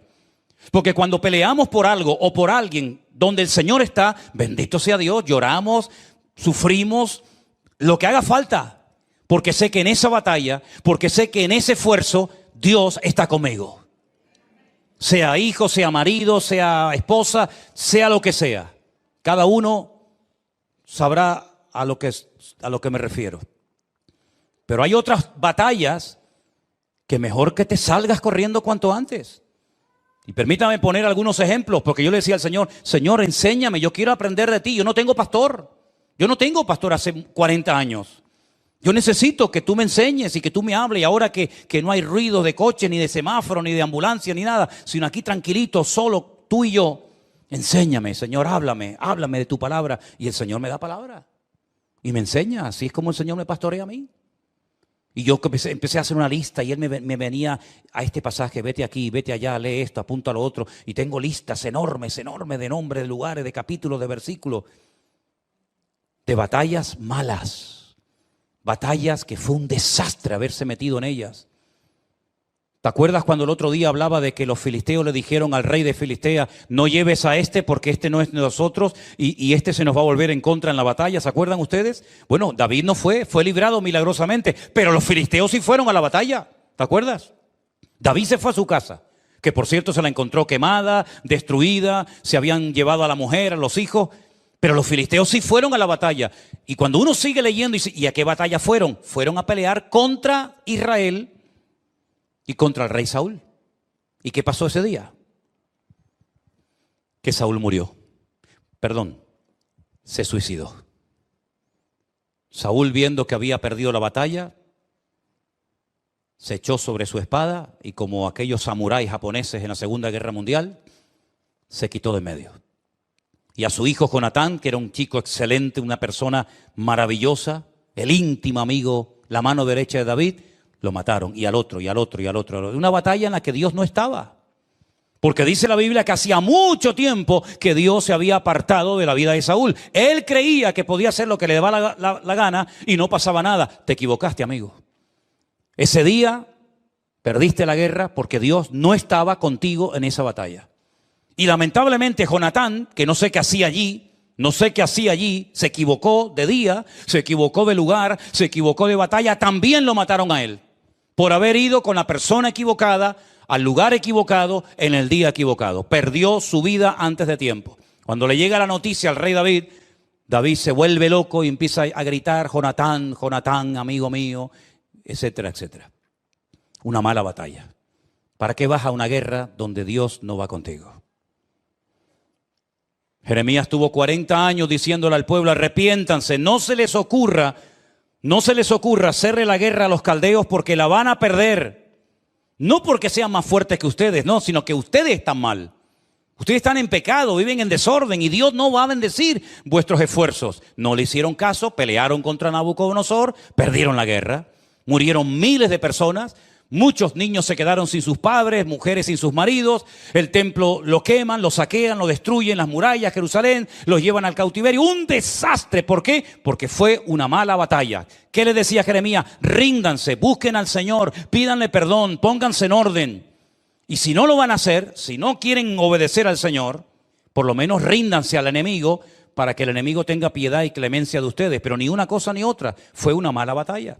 Porque cuando peleamos por algo o por alguien donde el Señor está, bendito sea Dios, lloramos, sufrimos, lo que haga falta. Porque sé que en esa batalla, porque sé que en ese esfuerzo, Dios está conmigo. Sea hijo, sea marido, sea esposa, sea lo que sea. Cada uno sabrá a lo que me refiero. Pero hay otras batallas que mejor que te salgas corriendo cuanto antes. Y permítame poner algunos ejemplos, porque yo le decía al Señor, Señor, enséñame, yo quiero aprender de ti. Yo no tengo pastor. Yo no tengo pastor hace 40 años. Yo necesito que tú me enseñes y que tú me hables. Y ahora que no hay ruido de coche, ni de semáforo, ni de ambulancia, ni nada, sino aquí tranquilito, solo tú y yo, enséñame, Señor, háblame de tu palabra. Y el Señor me da palabra y me enseña. Así es como el Señor me pastorea a mí. Y yo empecé a hacer una lista y Él me venía a este pasaje, vete aquí, vete allá, lee esto, apunta a lo otro. Y tengo listas enormes de nombres, de lugares, de capítulos, de versículos, de batallas malas. Batallas que fue un desastre haberse metido en ellas. ¿Te acuerdas cuando el otro día hablaba de que los filisteos le dijeron al rey de Filistea, no lleves a este porque este no es de nosotros y este se nos va a volver en contra en la batalla? ¿Se acuerdan ustedes? Bueno, David no fue librado milagrosamente, pero los filisteos sí fueron a la batalla. ¿Te acuerdas? David se fue a su casa, que por cierto se la encontró quemada, destruida, se habían llevado a la mujer, a los hijos, pero los filisteos sí fueron a la batalla. Y cuando uno sigue leyendo, dice, ¿y a qué batalla fueron? Fueron a pelear contra Israel y contra el rey Saúl. ¿Y qué pasó ese día? Que Saúl murió. Se suicidó. Saúl, viendo que había perdido la batalla, se echó sobre su espada y como aquellos samuráis japoneses en la Segunda Guerra Mundial, se quitó de medio. Y a su hijo Jonatán, que era un chico excelente, una persona maravillosa, el íntimo amigo, la mano derecha de David, lo mataron, y al otro, y al otro, y al otro. Una batalla en la que Dios no estaba. Porque dice la Biblia que hacía mucho tiempo que Dios se había apartado de la vida de Saúl. Él creía que podía hacer lo que le daba la gana y no pasaba nada. Te equivocaste, amigo. Ese día perdiste la guerra porque Dios no estaba contigo en esa batalla. Y lamentablemente Jonatán, que no sé qué hacía allí, se equivocó de día, se equivocó de lugar, se equivocó de batalla, también lo mataron a él. Por haber ido con la persona equivocada, al lugar equivocado, en el día equivocado. Perdió su vida antes de tiempo. Cuando le llega la noticia al rey David, David se vuelve loco y empieza a gritar, Jonatán, Jonatán, amigo mío, etcétera, etcétera. Una mala batalla. ¿Para qué vas a una guerra donde Dios no va contigo? Jeremías tuvo 40 años diciéndole al pueblo, arrepiéntanse, no se les ocurra hacerle la guerra a los caldeos porque la van a perder. No porque sean más fuertes que ustedes, no, sino que ustedes están mal. Ustedes están en pecado, viven en desorden y Dios no va a bendecir vuestros esfuerzos. No le hicieron caso, pelearon contra Nabucodonosor, perdieron la guerra, murieron miles de personas. Muchos niños se quedaron sin sus padres, mujeres sin sus maridos, el templo lo queman, lo saquean, lo destruyen, las murallas, Jerusalén, los llevan al cautiverio. Un desastre, ¿por qué? Porque fue una mala batalla. ¿Qué le decía Jeremías? Ríndanse, busquen al Señor, pídanle perdón, pónganse en orden. Y si no lo van a hacer, si no quieren obedecer al Señor, por lo menos ríndanse al enemigo para que el enemigo tenga piedad y clemencia de ustedes. Pero ni una cosa ni otra, fue una mala batalla.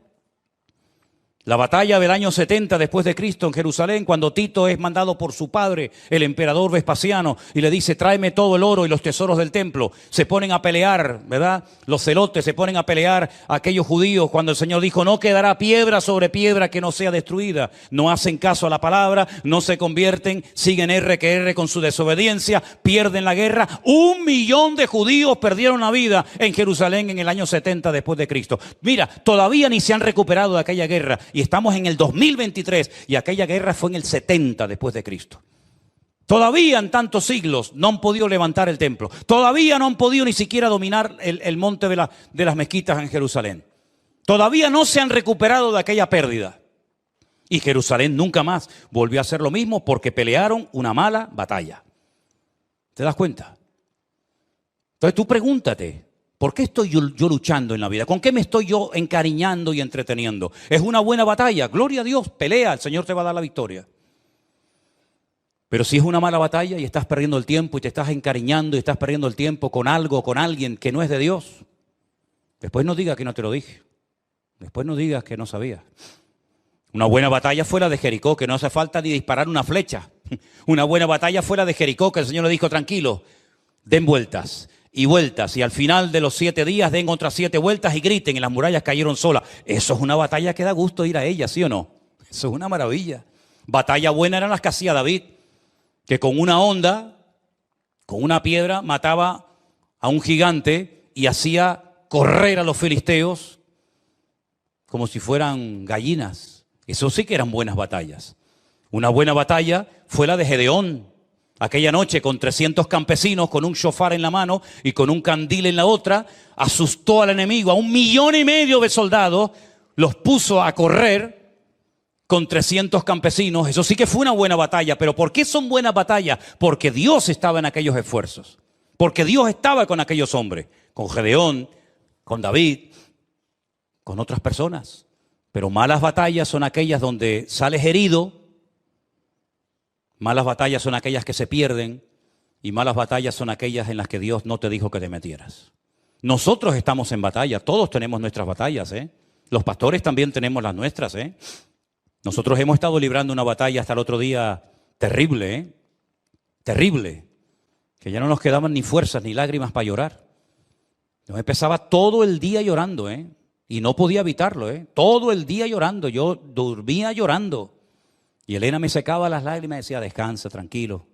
La batalla del año 70 después de Cristo en Jerusalén, cuando Tito es mandado por su padre, el emperador Vespasiano, y le dice, tráeme todo el oro y los tesoros del templo. Se ponen a pelear, ¿verdad? Los celotes se ponen a pelear a aquellos judíos cuando el Señor dijo, no quedará piedra sobre piedra que no sea destruida. No hacen caso a la palabra, no se convierten, siguen R que R con su desobediencia, pierden la guerra. 1 millón de judíos perdieron la vida en Jerusalén en el año 70 después de Cristo. Mira, todavía ni se han recuperado de aquella guerra. Y estamos en el 2023 y aquella guerra fue en el 70 después de Cristo. Todavía en tantos siglos no han podido levantar el templo. Todavía no han podido ni siquiera dominar el monte de las mezquitas en Jerusalén. Todavía no se han recuperado de aquella pérdida. Y Jerusalén nunca más volvió a hacer lo mismo porque pelearon una mala batalla. ¿Te das cuenta? Entonces tú pregúntate, ¿por qué estoy yo luchando en la vida? ¿Con qué me estoy yo encariñando y entreteniendo? ¿Es una buena batalla? Gloria a Dios, pelea, el Señor te va a dar la victoria. Pero si es una mala batalla y estás perdiendo el tiempo y te estás encariñando y estás perdiendo el tiempo con algo, con alguien que no es de Dios, después no digas que no te lo dije. Después no digas que no sabías. Una buena batalla fue la de Jericó, que no hace falta ni disparar una flecha. Una buena batalla fue la de Jericó, que el Señor le dijo, tranquilo, den vueltas y vueltas, y al final de los 7 días den otras 7 vueltas y griten, y las murallas cayeron solas. Eso es una batalla que da gusto ir a ella, ¿sí o no? Eso es una maravilla. Batalla buena eran las que hacía David, que con una honda, con una piedra, mataba a un gigante y hacía correr a los filisteos como si fueran gallinas. Eso sí que eran buenas batallas. Una buena batalla fue la de Gedeón. Aquella noche con 300 campesinos, con un shofar en la mano y con un candil en la otra, asustó al enemigo, a 1,5 millones de soldados, los puso a correr con 300 campesinos. Eso sí que fue una buena batalla. ¿Pero por qué son buenas batallas? Porque Dios estaba en aquellos esfuerzos. Porque Dios estaba con aquellos hombres, con Gedeón, con David, con otras personas. Pero malas batallas son aquellas donde sales herido. Malas batallas son aquellas que se pierden y malas batallas son aquellas en las que Dios no te dijo que te metieras. Nosotros estamos en batalla, todos tenemos nuestras batallas, ¿eh? Los pastores también tenemos las nuestras, ¿eh? Nosotros hemos estado librando una batalla hasta el otro día terrible, ¿eh? Terrible, que ya no nos quedaban ni fuerzas ni lágrimas para llorar. Yo empezaba todo el día llorando, ¿eh? Y no podía evitarlo, ¿eh? Todo el día llorando, yo dormía llorando. Y Elena me secaba las lágrimas y decía, descansa, tranquilo,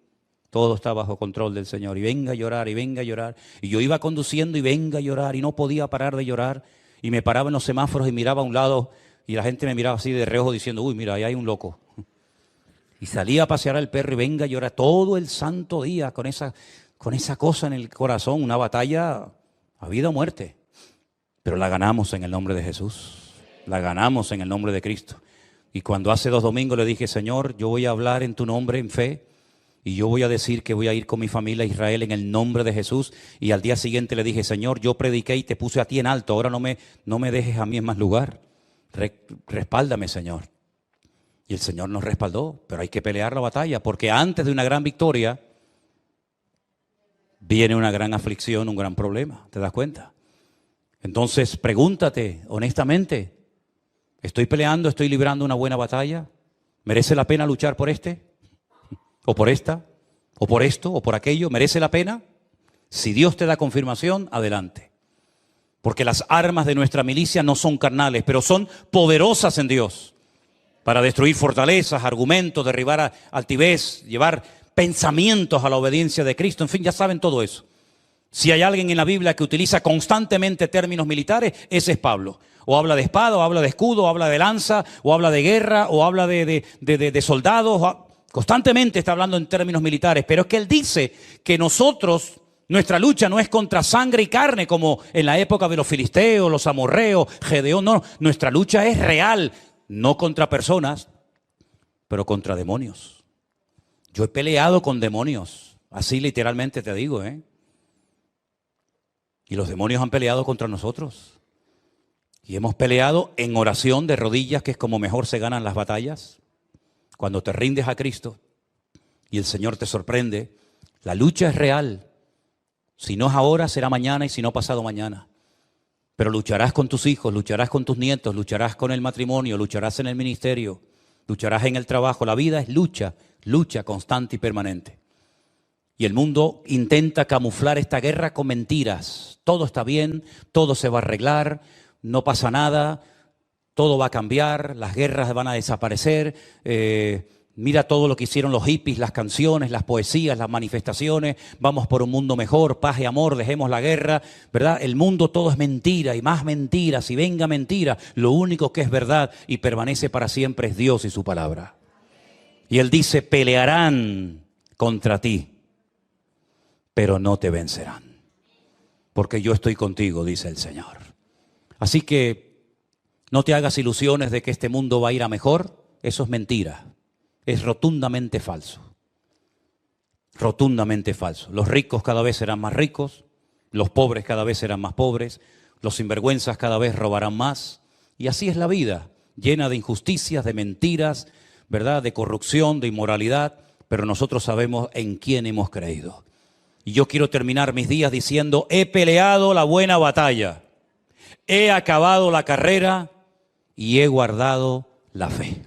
todo está bajo control del Señor. Y venga a llorar, y venga a llorar. Y yo iba conduciendo y venga a llorar, y no podía parar de llorar. Y me paraba en los semáforos y miraba a un lado, y la gente me miraba así de reojo diciendo, uy, mira, ahí hay un loco. Y salía a pasear al perro y venga a llorar todo el santo día con esa cosa en el corazón, una batalla a vida o muerte. Pero la ganamos en el nombre de Jesús, la ganamos en el nombre de Cristo. Y cuando hace 2 domingos le dije, Señor, yo voy a hablar en tu nombre en fe y yo voy a decir que voy a ir con mi familia a Israel en el nombre de Jesús. Y al día siguiente le dije, Señor, yo prediqué y te puse a ti en alto, ahora no me dejes a mí en más lugar. Respáldame, Señor. Y el Señor nos respaldó, pero hay que pelear la batalla, porque antes de una gran victoria viene una gran aflicción, un gran problema, ¿te das cuenta? Entonces pregúntate honestamente, ¿estoy peleando, estoy librando una buena batalla? ¿Merece la pena luchar por este? ¿O por esta? ¿O por esto? ¿O por aquello? ¿Merece la pena? Si Dios te da confirmación, adelante. Porque las armas de nuestra milicia no son carnales, pero son poderosas en Dios para destruir fortalezas, argumentos, derribar altivez, llevar pensamientos a la obediencia de Cristo. En fin, ya saben todo eso. Si hay alguien en la Biblia que utiliza constantemente términos militares, ese es Pablo. O habla de espada, o habla de escudo, o habla de lanza, o habla de guerra, o habla de soldados. Constantemente está hablando en términos militares. Pero es que él dice que nosotros, nuestra lucha no es contra sangre y carne, como en la época de los filisteos, los amorreos, Gedeón. No, nuestra lucha es real, no contra personas, pero contra demonios. Yo he peleado con demonios, así literalmente te digo, ¿eh? Y los demonios han peleado contra nosotros. Y hemos peleado en oración de rodillas, que es como mejor se ganan las batallas. Cuando te rindes a Cristo y el Señor te sorprende, la lucha es real. Si no es ahora, será mañana, y si no, pasado mañana. Pero lucharás con tus hijos, lucharás con tus nietos, lucharás con el matrimonio, lucharás en el ministerio, lucharás en el trabajo. La vida es lucha, lucha constante y permanente. Y el mundo intenta camuflar esta guerra con mentiras. Todo está bien, todo se va a arreglar, no pasa nada, todo va a cambiar, las guerras van a desaparecer. Mira todo lo que hicieron los hippies, las canciones, las poesías, las manifestaciones. Vamos por un mundo mejor, paz y amor, dejemos la guerra, ¿verdad? El mundo todo es mentira y más mentiras y venga mentira. Lo único que es verdad y permanece para siempre es Dios y su palabra. Y Él dice, pelearán contra ti, pero no te vencerán. Porque yo estoy contigo, dice el Señor. Así que no te hagas ilusiones de que este mundo va a ir a mejor. Eso es mentira. Es rotundamente falso. Rotundamente falso. Los ricos cada vez serán más ricos. Los pobres cada vez serán más pobres. Los sinvergüenzas cada vez robarán más. Y así es la vida, llena de injusticias, de mentiras, ¿verdad? De corrupción, de inmoralidad. Pero nosotros sabemos en quién hemos creído. Y yo quiero terminar mis días diciendo, he peleado la buena batalla, he acabado la carrera y he guardado la fe.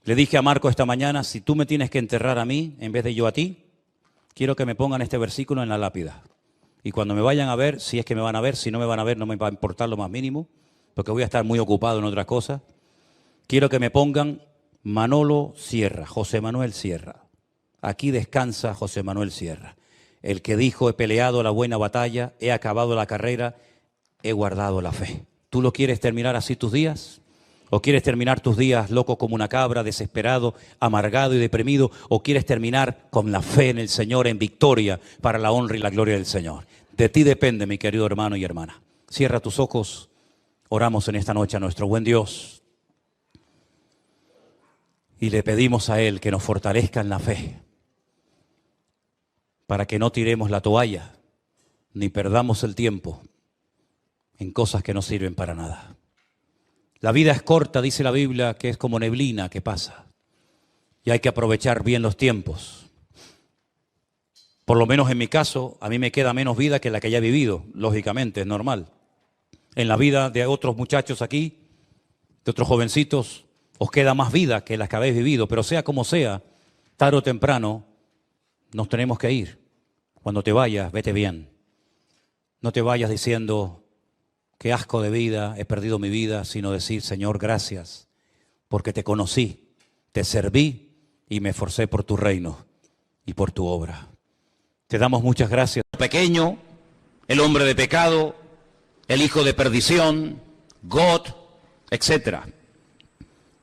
Le dije a Marco esta mañana, si tú me tienes que enterrar a mí en vez de yo a ti, quiero que me pongan este versículo en la lápida. Y cuando me vayan a ver, si es que me van a ver, si no me van a ver no me va a importar lo más mínimo, porque voy a estar muy ocupado en otras cosas. Quiero que me pongan Manolo Sierra, José Manuel Sierra. Aquí descansa José Manuel Sierra. El que dijo, he peleado la buena batalla, he acabado la carrera, he guardado la fe. ¿Tú lo quieres terminar así tus días? ¿O quieres terminar tus días loco como una cabra, desesperado, amargado y deprimido? ¿O quieres terminar con la fe en el Señor, en victoria para la honra y la gloria del Señor? De ti depende, mi querido hermano y hermana. Cierra tus ojos, oramos en esta noche a nuestro buen Dios. Y le pedimos a Él que nos fortalezca en la fe, para que no tiremos la toalla, ni perdamos el tiempo en cosas que no sirven para nada. La vida es corta, dice la Biblia, que es como neblina que pasa. Y hay que aprovechar bien los tiempos. Por lo menos en mi caso, a mí me queda menos vida que la que ya he vivido. Lógicamente, es normal. En la vida de otros muchachos aquí, de otros jovencitos, os queda más vida que las que habéis vivido. Pero sea como sea, tarde o temprano, nos tenemos que ir. Cuando te vayas, vete bien. No te vayas diciendo, qué asco de vida, he perdido mi vida, sino decir, Señor, gracias, porque te conocí, te serví y me esforcé por tu reino y por tu obra. Te damos muchas gracias. Pequeño, el hombre de pecado, el hijo de perdición, God, etc.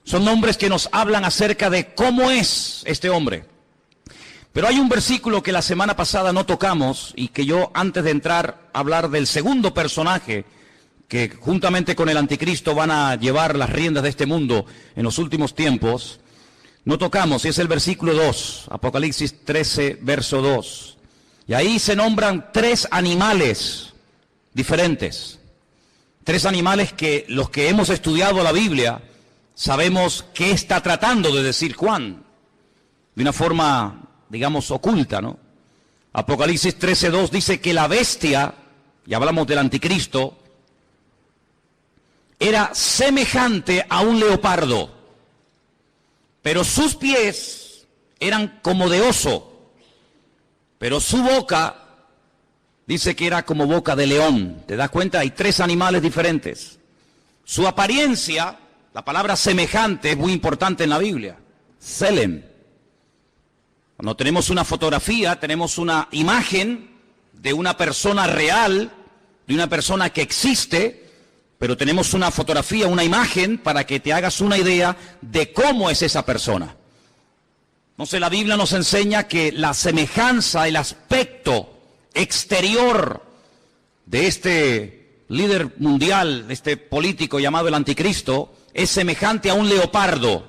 Son nombres que nos hablan acerca de cómo es este hombre. Pero hay un versículo que la semana pasada no tocamos y que yo, antes de entrar a hablar del segundo personaje que juntamente con el anticristo van a llevar las riendas de este mundo en los últimos tiempos, no tocamos, y es el versículo 2, Apocalipsis 13, verso 2. Y ahí se nombran 3 animales diferentes. 3 animales que los que hemos estudiado la Biblia sabemos qué está tratando de decir Juan, de una forma, digamos, oculta, ¿no? Apocalipsis 13:2 dice que la bestia, y hablamos del anticristo, era semejante a un leopardo, pero sus pies eran como de oso, pero su boca dice que era como boca de león. ¿Te das cuenta? Hay 3 animales diferentes. Su apariencia, la palabra semejante es muy importante en la Biblia, Selem. Cuando tenemos una fotografía, tenemos una imagen de una persona real, de una persona que existe, pero tenemos una fotografía, una imagen para que te hagas una idea de cómo es esa persona. Entonces la Biblia nos enseña que la semejanza, el aspecto exterior de este líder mundial, de este político llamado el anticristo, es semejante a un leopardo.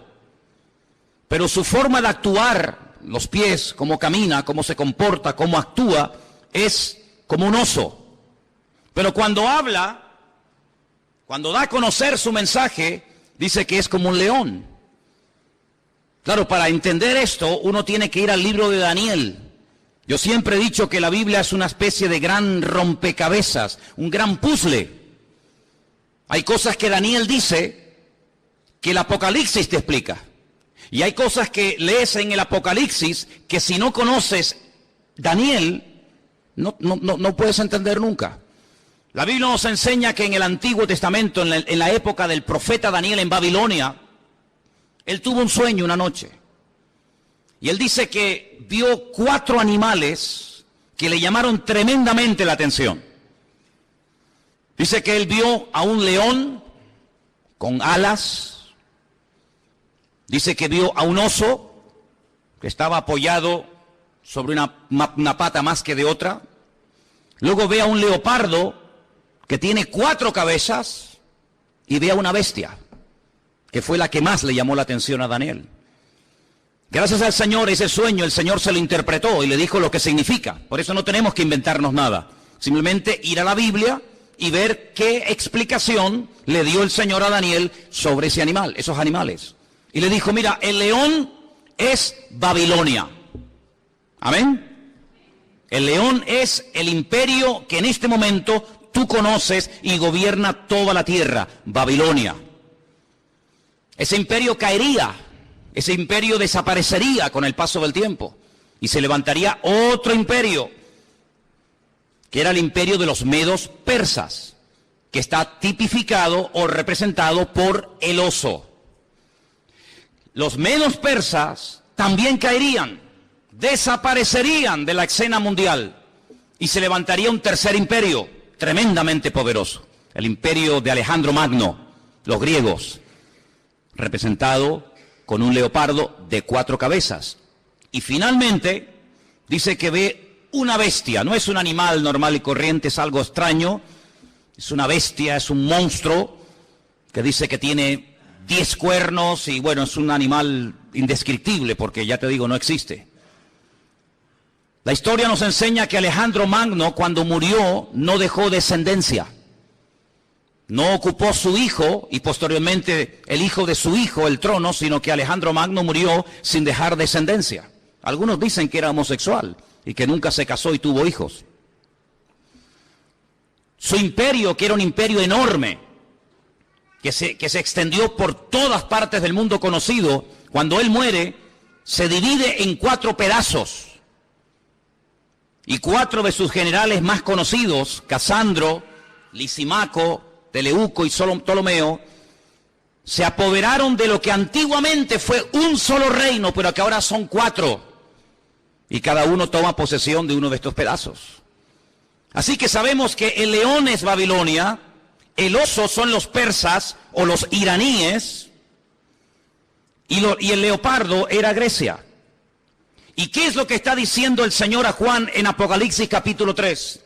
Pero su forma de actuar, los pies, cómo camina, cómo se comporta, cómo actúa, es como un oso. Pero cuando habla, cuando da a conocer su mensaje, dice que es como un león. Claro, para entender esto, uno tiene que ir al libro de Daniel. Yo siempre he dicho que la Biblia es una especie de gran rompecabezas, un gran puzzle. Hay cosas que Daniel dice que el Apocalipsis te explica. Y hay cosas que lees en el Apocalipsis que si no conoces Daniel, no puedes entender nunca. La Biblia nos enseña que en el Antiguo Testamento, en la época del profeta Daniel en Babilonia, él tuvo un sueño una noche. Y él dice que vio 4 animales que le llamaron tremendamente la atención. Dice que él vio a un león con alas. Dice que vio a un oso que estaba apoyado sobre una pata más que de otra. Luego ve a un leopardo que tiene 4 cabezas y ve a una bestia, que fue la que más le llamó la atención a Daniel. Gracias al Señor, ese sueño el Señor se lo interpretó y le dijo lo que significa. Por eso no tenemos que inventarnos nada. Simplemente ir a la Biblia y ver qué explicación le dio el Señor a Daniel sobre ese animal, esos animales. Y le dijo, mira, el león es Babilonia. Amén. El león es el imperio que en este momento tú conoces y gobierna toda la tierra, Babilonia. Ese imperio caería, ese imperio desaparecería con el paso del tiempo y se levantaría otro imperio, que era el imperio de los medos persas, que está tipificado o representado por el oso. Los medos persas también caerían, desaparecerían de la escena mundial y se levantaría un tercer imperio tremendamente poderoso, el imperio de Alejandro Magno, los griegos, representado con un leopardo de 4 cabezas. Y finalmente dice que ve una bestia, no es un animal normal y corriente, es algo extraño, es una bestia, es un monstruo que dice que tiene 10 cuernos y bueno, es un animal indescriptible porque ya te digo, no existe. La historia nos enseña que Alejandro Magno, cuando murió, no dejó descendencia. No ocupó su hijo y posteriormente el hijo de su hijo el trono, sino que Alejandro Magno murió sin dejar descendencia. Algunos dicen que era homosexual y que nunca se casó y tuvo hijos. Su imperio, que era un imperio enorme, que se extendió por todas partes del mundo conocido, cuando él muere, se divide en 4 pedazos. Y 4 de sus generales más conocidos, Casandro, Lisimaco, Teleuco y Ptolomeo, se apoderaron de lo que antiguamente fue un solo reino, pero que ahora son 4. Y cada uno toma posesión de uno de estos pedazos. Así que sabemos que el león es Babilonia, el oso son los persas o los iraníes, y el leopardo era Grecia. ¿Y qué es lo que está diciendo el Señor a Juan en Apocalipsis capítulo 3?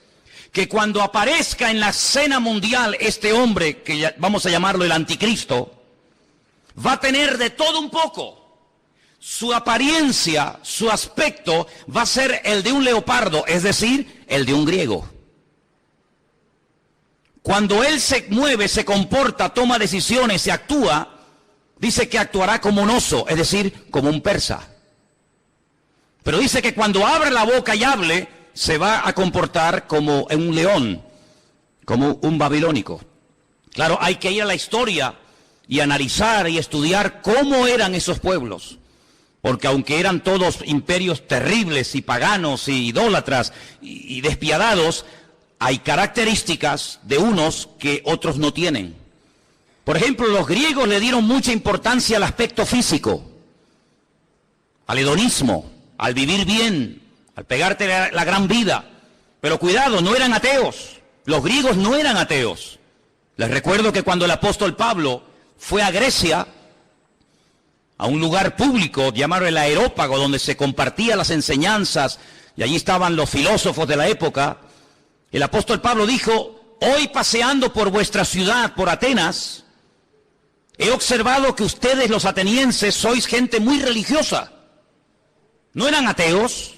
Que cuando aparezca en la escena mundial este hombre, que vamos a llamarlo el anticristo, va a tener de todo un poco. Su apariencia, su aspecto va a ser el de un leopardo, es decir, el de un griego. Cuando él se mueve, se comporta, toma decisiones, se actúa, dice que actuará como un oso, es decir, como un persa. Pero dice que cuando abra la boca y hable, se va a comportar como un león, como un babilónico. Claro, hay que ir a la historia y analizar y estudiar cómo eran esos pueblos. Porque aunque eran todos imperios terribles y paganos y idólatras y despiadados, hay características de unos que otros no tienen. Por ejemplo, los griegos le dieron mucha importancia al aspecto físico, al hedonismo, al vivir bien, al pegarte la gran vida. Pero cuidado, no eran ateos. Los griegos no eran ateos. Les recuerdo que cuando el apóstol Pablo fue a Grecia, a un lugar público llamado el Areópago, donde se compartían las enseñanzas, y allí estaban los filósofos de la época, el apóstol Pablo dijo, hoy paseando por vuestra ciudad, por Atenas, he observado que ustedes los atenienses sois gente muy religiosa. No eran ateos,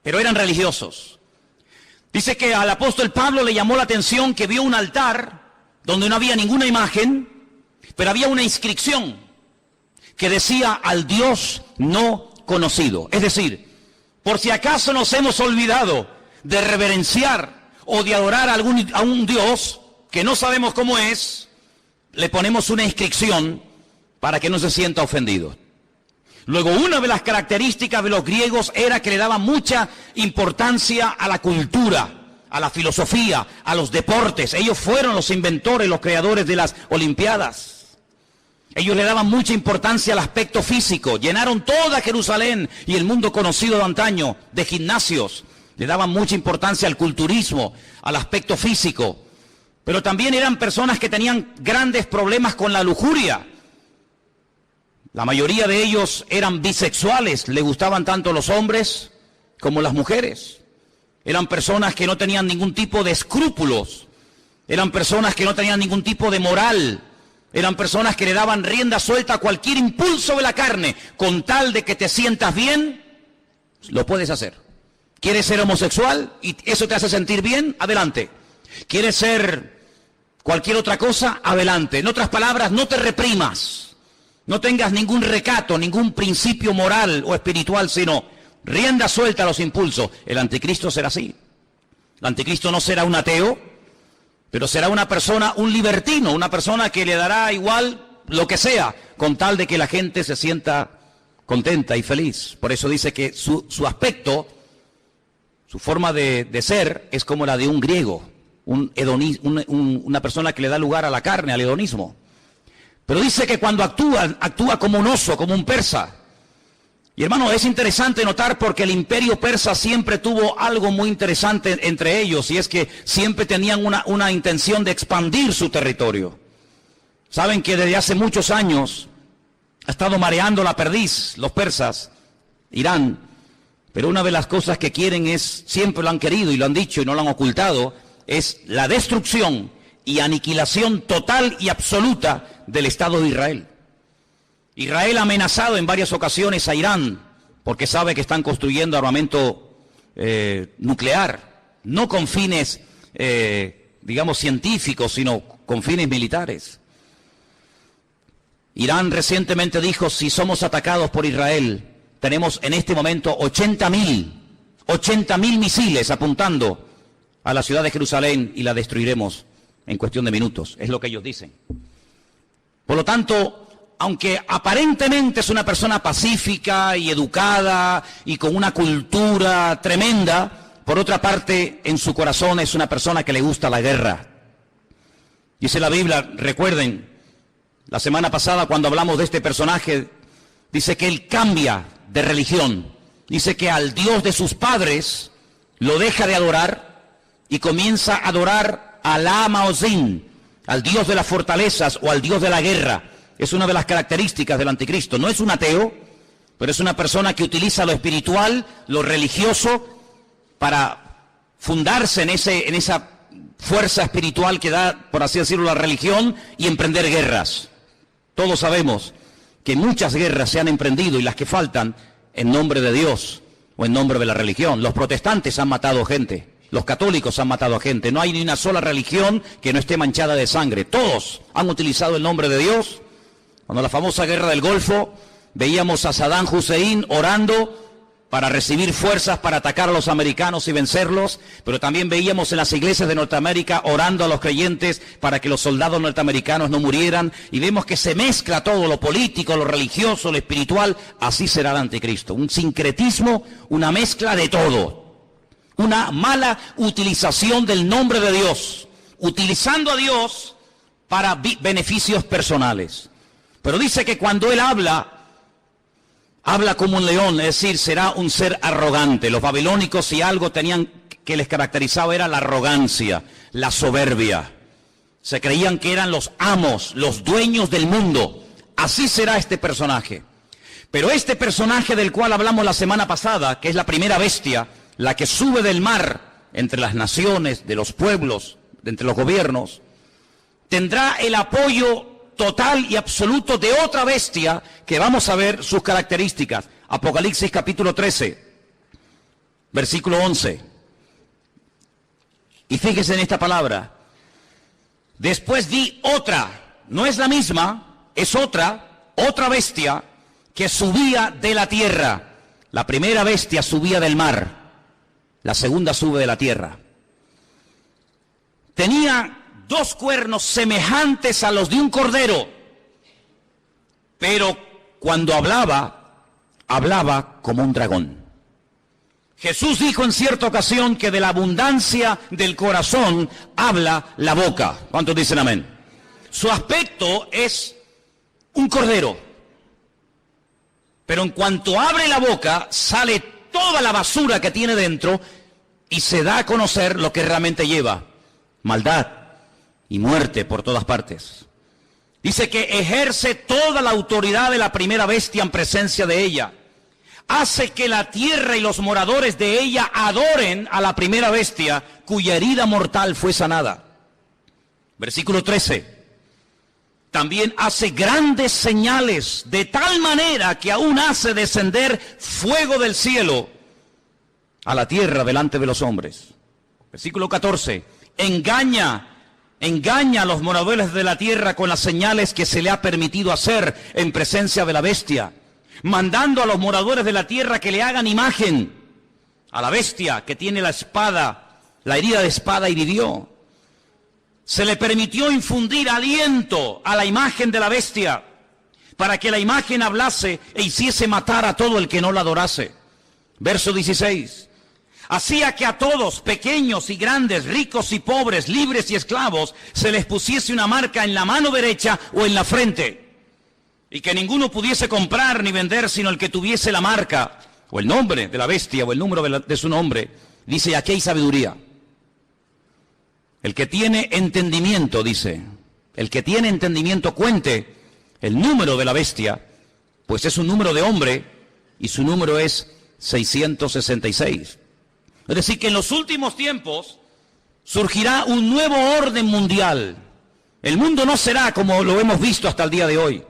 pero eran religiosos. Dice que al apóstol Pablo le llamó la atención que vio un altar donde no había ninguna imagen, pero había una inscripción que decía al Dios no conocido. Es decir, por si acaso nos hemos olvidado de reverenciar o de adorar a un Dios, que no sabemos cómo es, le ponemos una inscripción para que no se sienta ofendido. Luego, una de las características de los griegos era que le daban mucha importancia a la cultura, a la filosofía, a los deportes. Ellos fueron los inventores, los creadores de las Olimpiadas. Ellos le daban mucha importancia al aspecto físico. Llenaron toda Jerusalén y el mundo conocido de antaño de gimnasios. Le daban mucha importancia al culturismo, al aspecto físico. Pero también eran personas que tenían grandes problemas con la lujuria. La mayoría de ellos eran bisexuales, le gustaban tanto los hombres como las mujeres. Eran personas que no tenían ningún tipo de escrúpulos, eran personas que no tenían ningún tipo de moral, eran personas que le daban rienda suelta a cualquier impulso de la carne, con tal de que te sientas bien, lo puedes hacer. ¿Quieres ser homosexual y eso te hace sentir bien? Adelante. ¿Quieres ser cualquier otra cosa? Adelante. En otras palabras, no te reprimas. No tengas ningún recato, ningún principio moral o espiritual, sino rienda suelta a los impulsos. El anticristo será así. El anticristo no será un ateo, pero será una persona, un libertino, una persona que le dará igual lo que sea, con tal de que la gente se sienta contenta y feliz. Por eso dice que su aspecto, su forma de ser, es como la de un griego, una persona que le da lugar a la carne, al hedonismo. Pero dice que cuando actúa como un oso, como un persa. Y hermano, es interesante notar porque el imperio persa siempre tuvo algo muy interesante entre ellos, y es que siempre tenían una intención de expandir su territorio. Saben que desde hace muchos años ha estado mareando la perdiz, los persas, Irán, pero una de las cosas que quieren es, siempre lo han querido y lo han dicho y no lo han ocultado, es la destrucción y aniquilación total y absoluta del Estado de Israel. Israel ha amenazado en varias ocasiones a Irán porque sabe que están construyendo armamento nuclear, no con fines, digamos, científicos, sino con fines militares. Irán recientemente dijo, si somos atacados por Israel, tenemos en este momento 80.000 misiles apuntando a la ciudad de Jerusalén y la destruiremos en cuestión de minutos, es lo que ellos dicen. Por lo tanto, aunque aparentemente es una persona pacífica y educada y con una cultura tremenda, por otra parte, en su corazón es una persona que le gusta la guerra. Dice la Biblia, recuerden, la semana pasada cuando hablamos de este personaje, dice que él cambia de religión. Dice que al Dios de sus padres lo deja de adorar y comienza a adorar a Alá Maozín, al Dios de las fortalezas o al Dios de la guerra. Es una de las características del anticristo. No es un ateo, pero es una persona que utiliza lo espiritual, lo religioso, para fundarse en esa fuerza espiritual que da, por así decirlo, la religión, y emprender guerras. Todos sabemos que muchas guerras se han emprendido y las que faltan en nombre de Dios o en nombre de la religión. Los protestantes han matado gente, los católicos han matado a gente. No hay ni una sola religión que no esté manchada de sangre. Todos han utilizado el nombre de Dios. Cuando la famosa guerra del Golfo, veíamos a Saddam Hussein orando para recibir fuerzas para atacar a los americanos y vencerlos, pero también veíamos en las iglesias de Norteamérica orando a los creyentes para que los soldados norteamericanos no murieran, y vemos que se mezcla todo, lo político, lo religioso, lo espiritual. Así será el anticristo, un sincretismo, una mezcla de todo, una mala utilización del nombre de Dios, utilizando a Dios para beneficios personales. Pero dice que cuando él habla como un león, es decir, será un ser arrogante. Los babilónicos, si algo tenían que les caracterizaba, era la arrogancia, la soberbia. Se creían que eran los amos, los dueños del mundo. Así será este personaje. Pero este personaje del cual hablamos la semana pasada, que es la primera bestia, la que sube del mar entre las naciones, de los pueblos, de entre los gobiernos, tendrá el apoyo total y absoluto de otra bestia que vamos a ver sus características. Apocalipsis capítulo 13, versículo 11. Y fíjese en esta palabra. Después vi otra, no es la misma, es otra bestia que subía de la tierra. La primera bestia subía del mar, la segunda sube de la tierra. Tenía 2 cuernos semejantes a los de un cordero, pero cuando hablaba como un dragón. Jesús dijo en cierta ocasión que de la abundancia del corazón habla la boca. ¿Cuántos dicen amén? Su aspecto es un cordero, pero en cuanto abre la boca sale toda la basura que tiene dentro y se da a conocer lo que realmente lleva: maldad y muerte por todas partes. Dice que ejerce toda la autoridad de la primera bestia en presencia de ella. Hace que la tierra y los moradores de ella adoren a la primera bestia, cuya herida mortal fue sanada. Versículo 13. También hace grandes señales, de tal manera que aún hace descender fuego del cielo a la tierra delante de los hombres. Versículo 14. Engaña a los moradores de la tierra con las señales que se le ha permitido hacer en presencia de la bestia, mandando a los moradores de la tierra que le hagan imagen a la bestia que tiene la espada, la herida de espada, y vivió. Se le permitió infundir aliento a la imagen de la bestia, para que la imagen hablase e hiciese matar a todo el que no la adorase. Verso 16. Hacía que a todos, pequeños y grandes, ricos y pobres, libres y esclavos, se les pusiese una marca en la mano derecha o en la frente, y que ninguno pudiese comprar ni vender sino el que tuviese la marca, o el nombre de la bestia, o el número de su nombre. Dice, aquí hay sabiduría. El que tiene entendimiento, dice, el que tiene entendimiento cuente el número de la bestia, pues es un número de hombre, y su número es 666. Es decir, que en los últimos tiempos surgirá un nuevo orden mundial. El mundo no será como lo hemos visto hasta el día de hoy,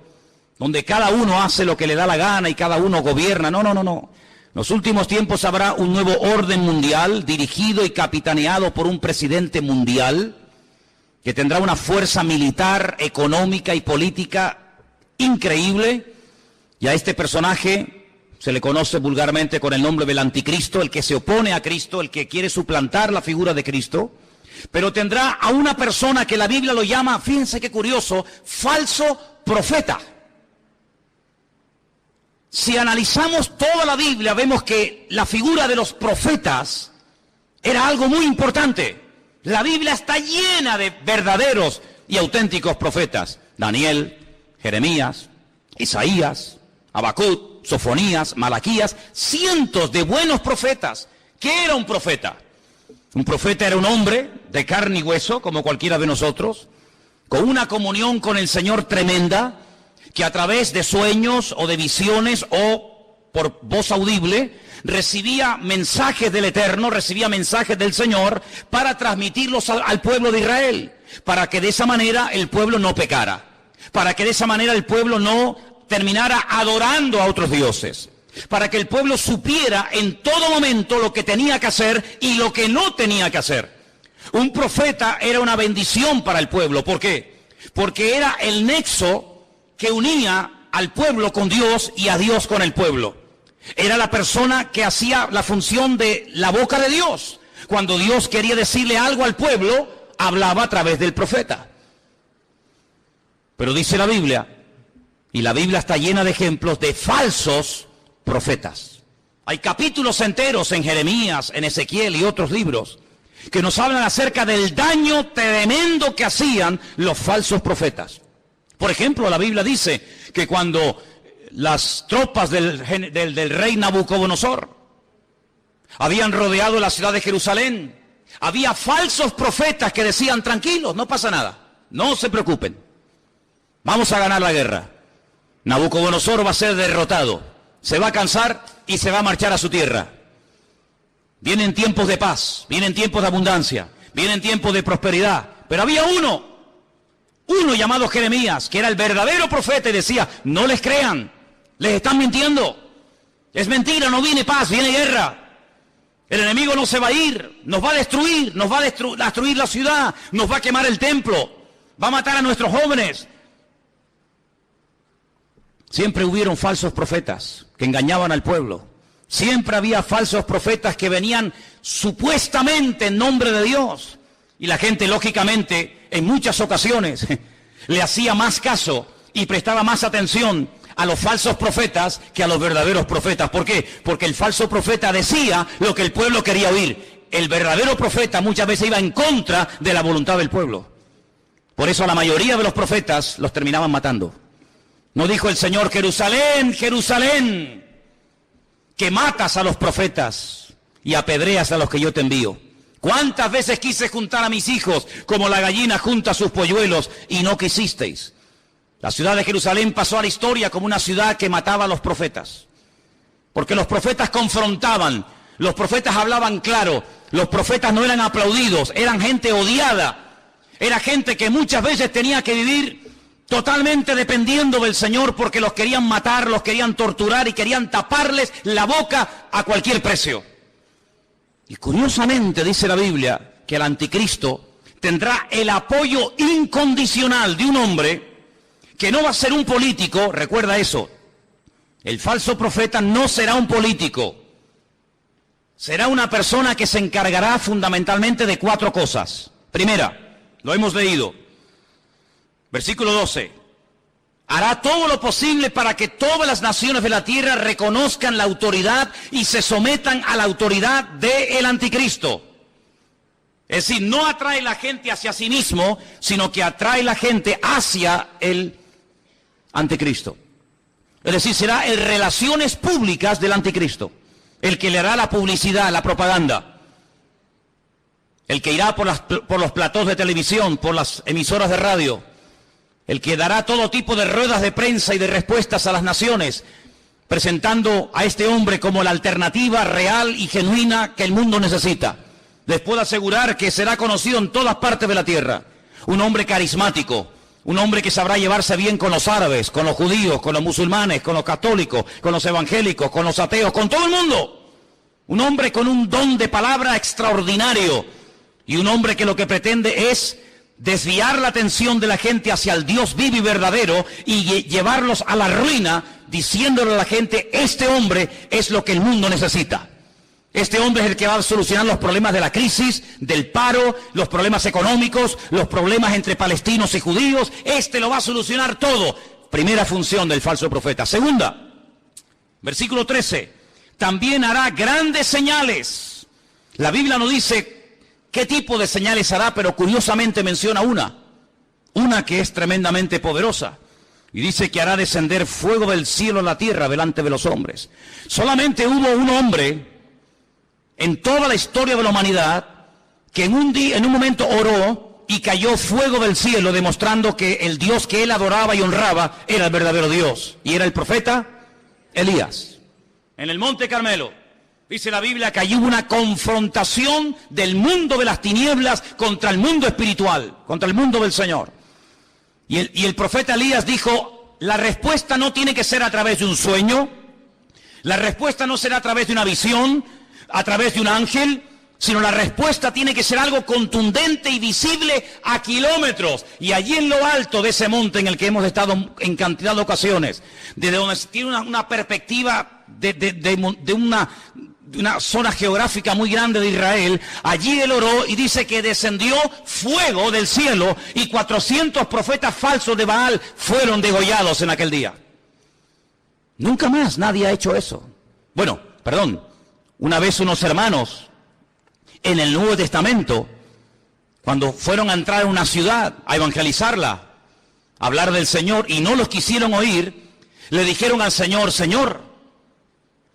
donde cada uno hace lo que le da la gana y cada uno gobierna. No. En los últimos tiempos habrá un nuevo orden mundial dirigido y capitaneado por un presidente mundial que tendrá una fuerza militar, económica y política increíble. Y a este personaje se le conoce vulgarmente con el nombre del anticristo, el que se opone a Cristo, el que quiere suplantar la figura de Cristo. Pero tendrá a una persona que la Biblia lo llama, fíjense qué curioso, falso profeta. Si analizamos toda la Biblia, vemos que la figura de los profetas era algo muy importante. La Biblia está llena de verdaderos y auténticos profetas. Daniel, Jeremías, Isaías, Habacuc, Sofonías, Malaquías, cientos de buenos profetas. ¿Qué era un profeta? Un profeta era un hombre de carne y hueso, como cualquiera de nosotros, con una comunión con el Señor tremenda, que a través de sueños o de visiones o por voz audible recibía mensajes del Eterno, recibía mensajes del Señor para transmitirlos al pueblo de Israel, para que de esa manera el pueblo no pecara, para que de esa manera el pueblo no terminara adorando a otros dioses, para que el pueblo supiera en todo momento lo que tenía que hacer y lo que no tenía que hacer. Un profeta era una bendición para el pueblo. ¿Por qué? Porque era el nexo que unía al pueblo con Dios y a Dios con el pueblo. Era la persona que hacía la función de la boca de Dios. Cuando Dios quería decirle algo al pueblo, hablaba a través del profeta. Pero dice la Biblia, y la Biblia está llena de ejemplos de falsos profetas. Hay capítulos enteros en Jeremías, en Ezequiel y otros libros que nos hablan acerca del daño tremendo que hacían los falsos profetas. Por ejemplo, la Biblia dice que cuando las tropas del rey Nabucodonosor habían rodeado la ciudad de Jerusalén, había falsos profetas que decían, tranquilos, no pasa nada, no se preocupen, vamos a ganar la guerra. Nabucodonosor va a ser derrotado, se va a cansar y se va a marchar a su tierra. Vienen tiempos de paz, vienen tiempos de abundancia, vienen tiempos de prosperidad. Pero había uno llamado Jeremías, que era el verdadero profeta, y decía, no les crean, les están mintiendo, es mentira, no viene paz, viene guerra. El enemigo no se va a ir, nos va a destruir, nos va a destruir la ciudad, nos va a quemar el templo, va a matar a nuestros jóvenes. Siempre hubieron falsos profetas que engañaban al pueblo. Siempre había falsos profetas que venían supuestamente en nombre de Dios. Y la gente, lógicamente, en muchas ocasiones le hacía más caso y prestaba más atención a los falsos profetas que a los verdaderos profetas. ¿Por qué? Porque el falso profeta decía lo que el pueblo quería oír. El verdadero profeta muchas veces iba en contra de la voluntad del pueblo. Por eso a la mayoría de los profetas los terminaban matando. ¿No dijo el Señor: Jerusalén, Jerusalén, que matas a los profetas y apedreas a los que yo te envío? ¿Cuántas veces quise juntar a mis hijos como la gallina junta sus polluelos y no quisisteis? La ciudad de Jerusalén pasó a la historia como una ciudad que mataba a los profetas. Porque los profetas confrontaban, los profetas hablaban claro, los profetas no eran aplaudidos, eran gente odiada. Era gente que muchas veces tenía que vivir totalmente dependiendo del Señor porque los querían matar, los querían torturar y querían taparles la boca a cualquier precio. Y curiosamente dice la Biblia que el anticristo tendrá el apoyo incondicional de un hombre que no va a ser un político. Recuerda eso. El falso profeta no será un político. Será una persona que se encargará fundamentalmente de 4 cosas. Primera, lo hemos leído. Versículo 12. Hará todo lo posible para que todas las naciones de la tierra reconozcan la autoridad y se sometan a la autoridad del anticristo. Es decir, no atrae la gente hacia sí mismo, sino que atrae la gente hacia el anticristo. Es decir, será en relaciones públicas del anticristo, el que le hará la publicidad, la propaganda, el que irá por los platós de televisión, por las emisoras de radio, el que dará todo tipo de ruedas de prensa y de respuestas a las naciones, presentando a este hombre como la alternativa real y genuina que el mundo necesita. Les puedo asegurar que será conocido en todas partes de la tierra. Un hombre carismático, un hombre que sabrá llevarse bien con los árabes, con los judíos, con los musulmanes, con los católicos, con los evangélicos, con los ateos, con todo el mundo. Un hombre con un don de palabra extraordinario y un hombre que lo que pretende es desviar la atención de la gente hacia el Dios vivo y verdadero y llevarlos a la ruina, diciéndole a la gente: este hombre es lo que el mundo necesita. Este hombre es el que va a solucionar los problemas de la crisis, del paro, los problemas económicos, los problemas entre palestinos y judíos. Este lo va a solucionar todo. Primera función del falso profeta. Segunda, versículo 13. También hará grandes señales. La Biblia no dice qué tipo de señales hará, pero curiosamente menciona una que es tremendamente poderosa. Y dice que hará descender fuego del cielo a la tierra delante de los hombres. Solamente hubo un hombre en toda la historia de la humanidad que en un momento oró y cayó fuego del cielo, demostrando que el Dios que él adoraba y honraba era el verdadero Dios. Y era el profeta Elías. En el Monte Carmelo, dice la Biblia que allí hubo una confrontación del mundo de las tinieblas contra el mundo espiritual, contra el mundo del Señor. Y el profeta Elías dijo: la respuesta no tiene que ser a través de un sueño, la respuesta no será a través de una visión, a través de un ángel, sino la respuesta tiene que ser algo contundente y visible a kilómetros. Y allí en lo alto de ese monte en el que hemos estado en cantidad de ocasiones, desde donde se tiene una perspectiva de una zona geográfica muy grande de Israel, allí él oró y dice que descendió fuego del cielo y 400 profetas falsos de Baal fueron degollados en aquel día. Nunca más nadie ha hecho eso. Bueno, perdón, una vez unos hermanos en el Nuevo Testamento, cuando fueron a entrar a una ciudad a evangelizarla, a hablar del Señor, y no los quisieron oír, le dijeron al Señor: Señor,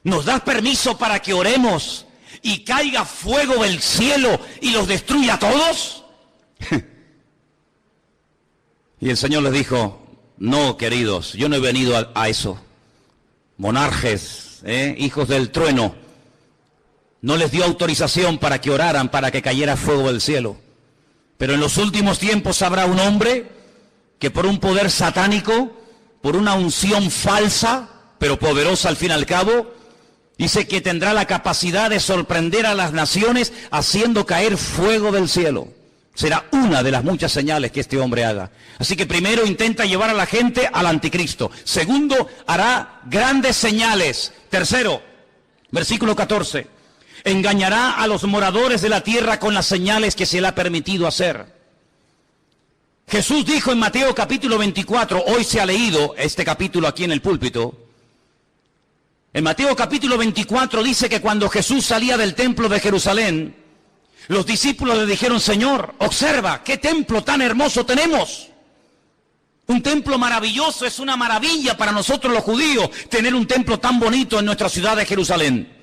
¿nos das permiso para que oremos y caiga fuego del cielo y los destruya a todos? Y el Señor les dijo: no, queridos, yo no he venido a eso. Monarjes, hijos del trueno, no les dio autorización para que oraran, para que cayera fuego del cielo. Pero en los últimos tiempos habrá un hombre que por un poder satánico, por una unción falsa, pero poderosa al fin y al cabo, dice que tendrá la capacidad de sorprender a las naciones haciendo caer fuego del cielo. Será una de las muchas señales que este hombre haga. Así que primero intenta llevar a la gente al anticristo. Segundo, hará grandes señales. Tercero, versículo 14. Engañará a los moradores de la tierra con las señales que se le ha permitido hacer. Jesús dijo en Mateo capítulo 24, hoy se ha leído este capítulo aquí en el púlpito. En Mateo capítulo 24 dice que cuando Jesús salía del templo de Jerusalén, los discípulos le dijeron: Señor, observa, qué templo tan hermoso tenemos. Un templo maravilloso, es una maravilla para nosotros los judíos tener un templo tan bonito en nuestra ciudad de Jerusalén.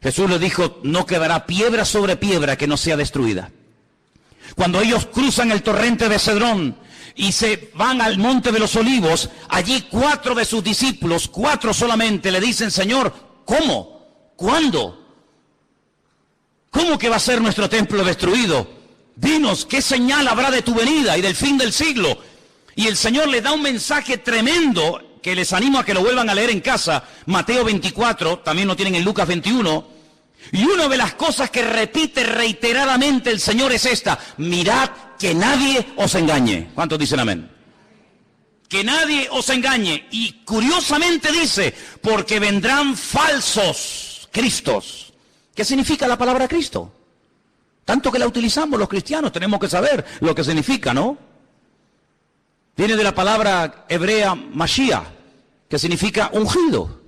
Jesús les dijo: no quedará piedra sobre piedra que no sea destruida. Cuando ellos cruzan el torrente de Cedrón y se van al monte de los Olivos, allí 4 de sus discípulos, 4 solamente, le dicen: Señor, ¿cómo? ¿Cuándo? ¿Cómo que va a ser nuestro templo destruido? Dinos, ¿qué señal habrá de tu venida y del fin del siglo? Y el Señor les da un mensaje tremendo que les animo a que lo vuelvan a leer en casa. Mateo 24, también lo tienen en Lucas 21. Y una de las cosas que repite reiteradamente el Señor es esta: mirad que nadie os engañe. ¿Cuántos dicen amén? Que nadie os engañe. Y curiosamente dice: porque vendrán falsos cristos. ¿Qué significa la palabra Cristo? Tanto que la utilizamos los cristianos, tenemos que saber lo que significa, ¿no? Viene de la palabra hebrea Mashiach, que significa ungido.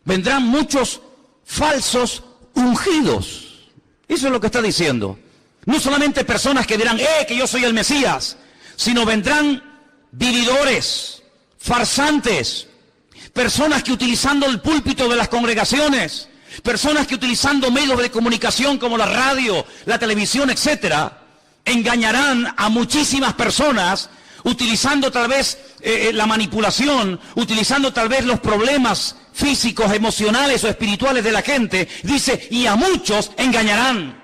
Vendrán muchos falsos ungidos. Eso es lo que está diciendo. No solamente personas que dirán: que yo soy el Mesías, sino vendrán vividores, farsantes, personas que utilizando el púlpito de las congregaciones, personas que utilizando medios de comunicación como la radio, la televisión, etcétera, engañarán a muchísimas personas, utilizando tal vez la manipulación, utilizando tal vez los problemas físicos, emocionales o espirituales de la gente. Dice: y a muchos engañarán.